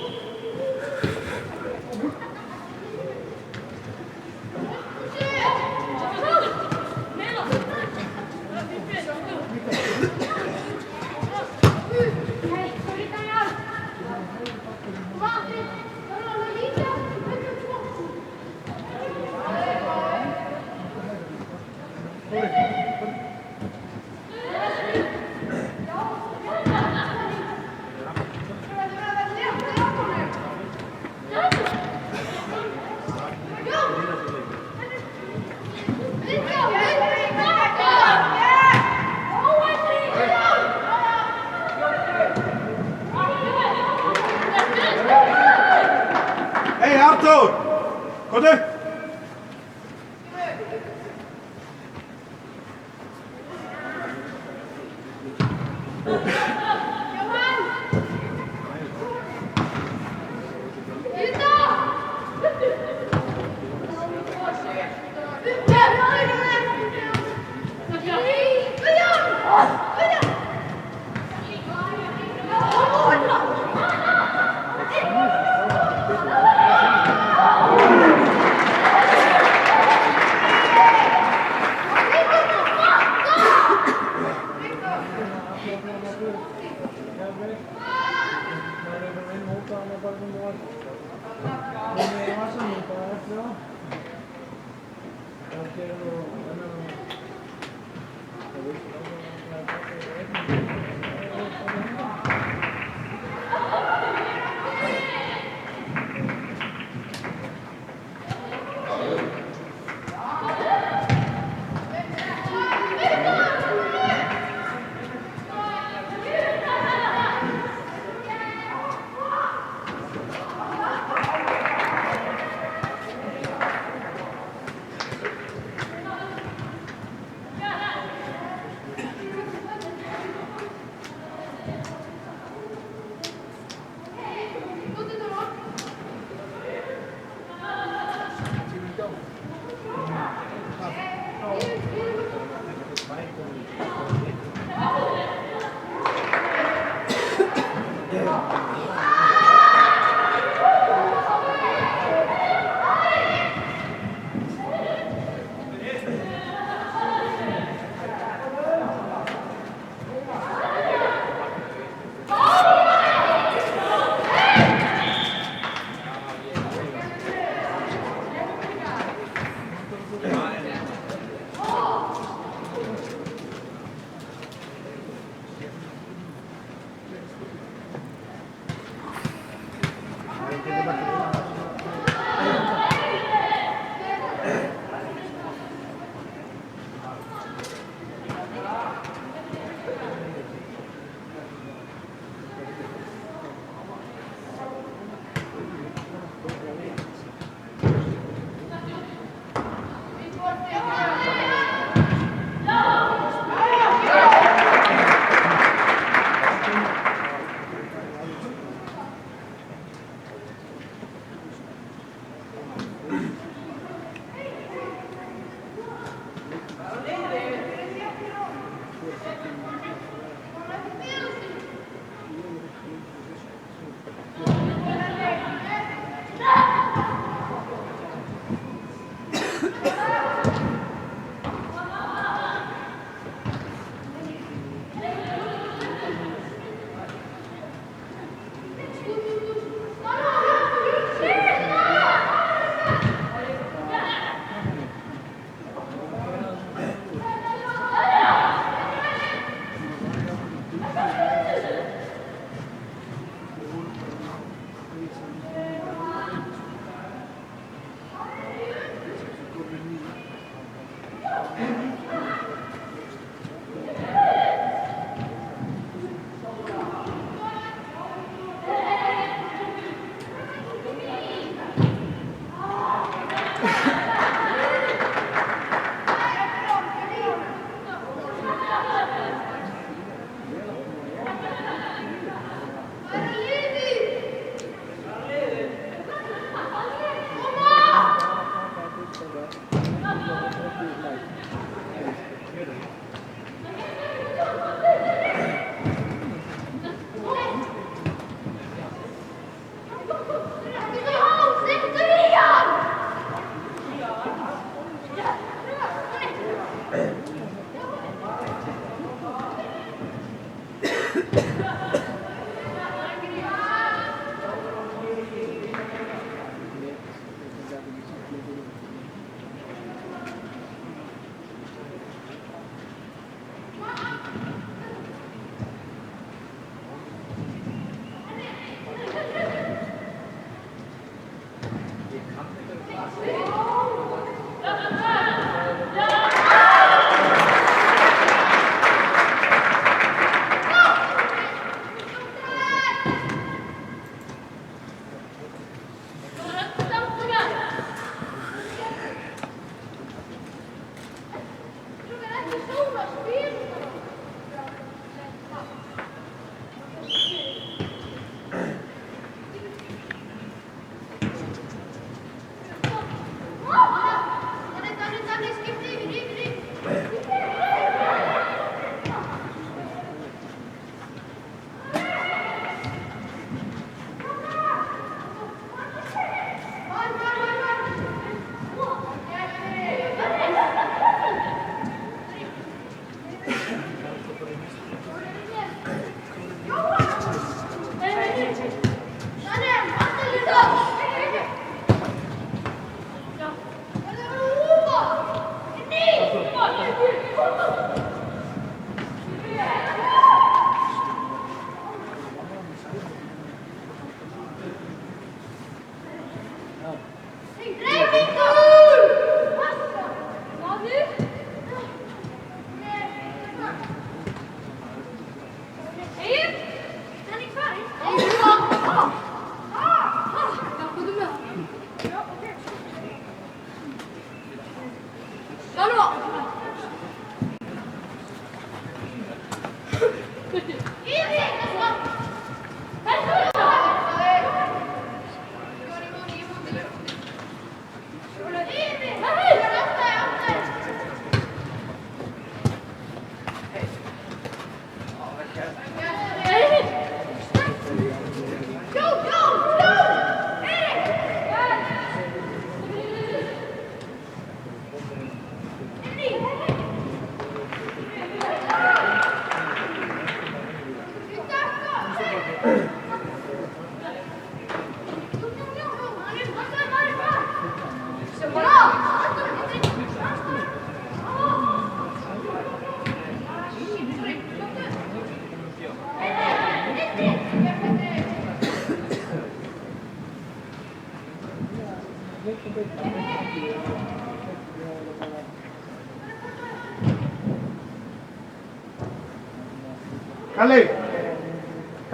Hey Arthur, kom upp!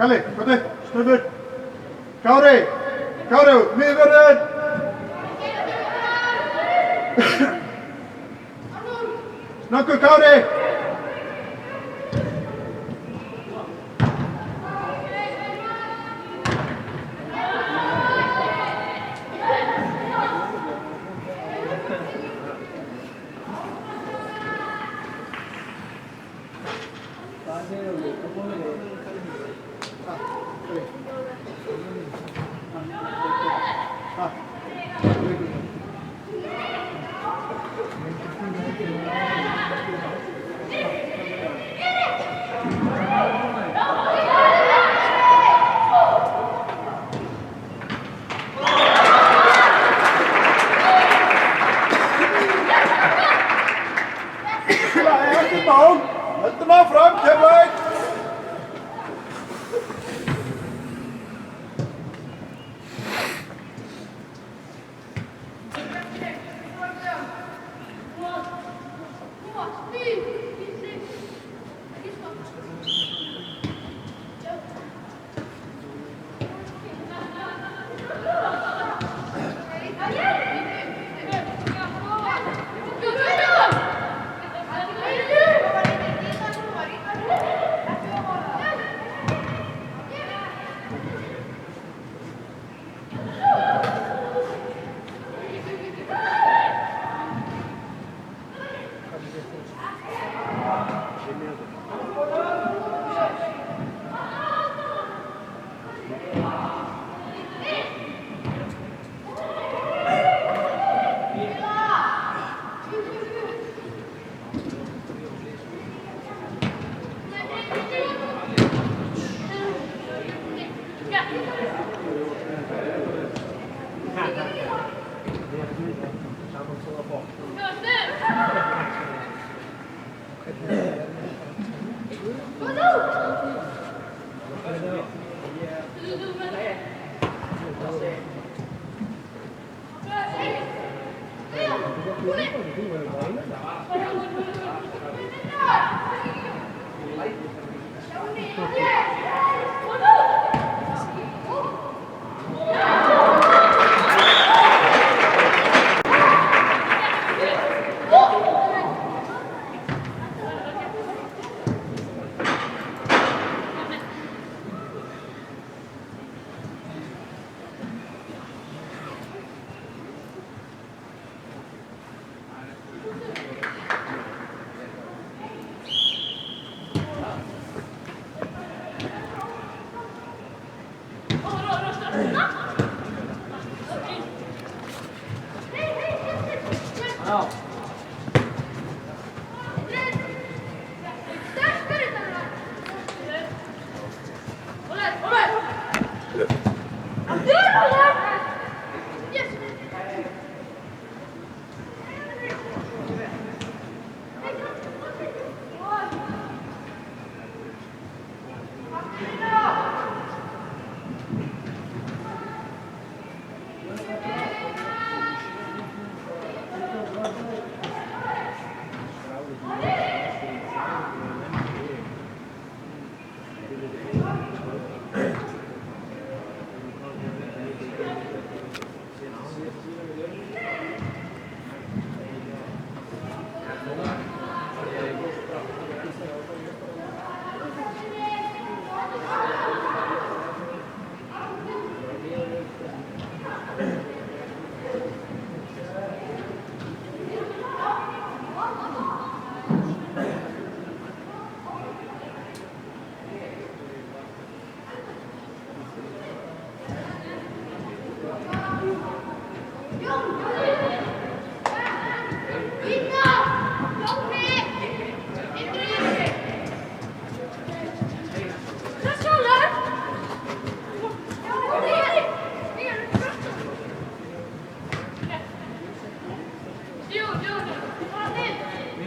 Kalli, hvað er þetta? Snöfur. Kári, miðvörður. Snöggur Kári. Höldum áfram, Keflavík! Now.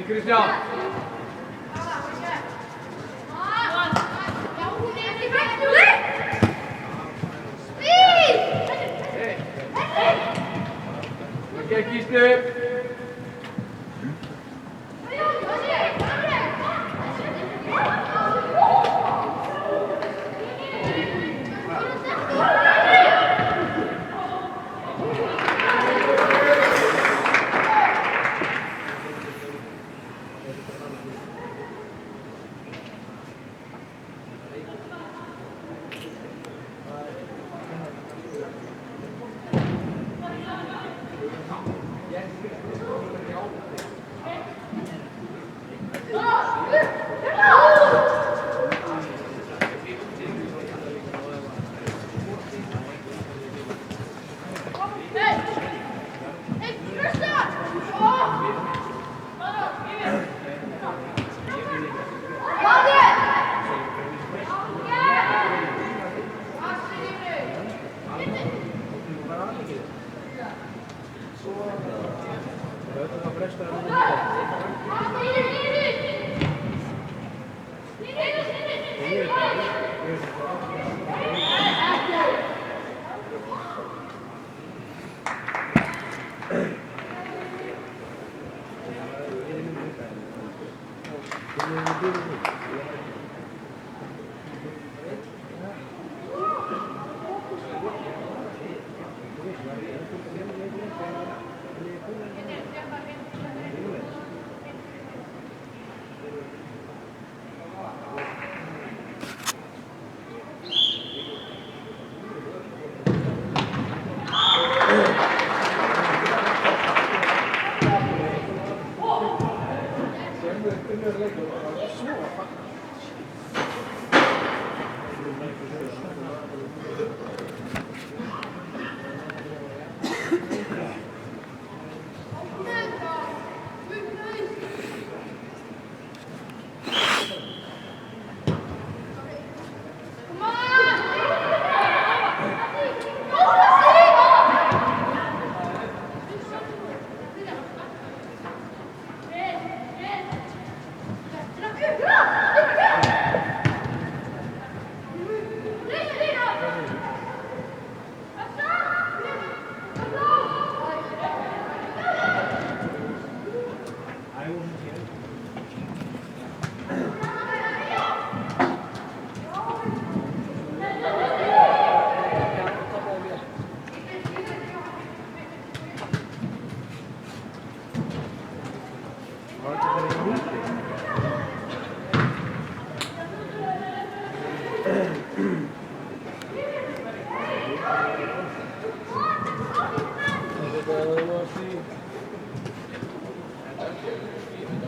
Christian. Okay, Kiste.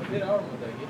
Fyrir árum þetta ekki.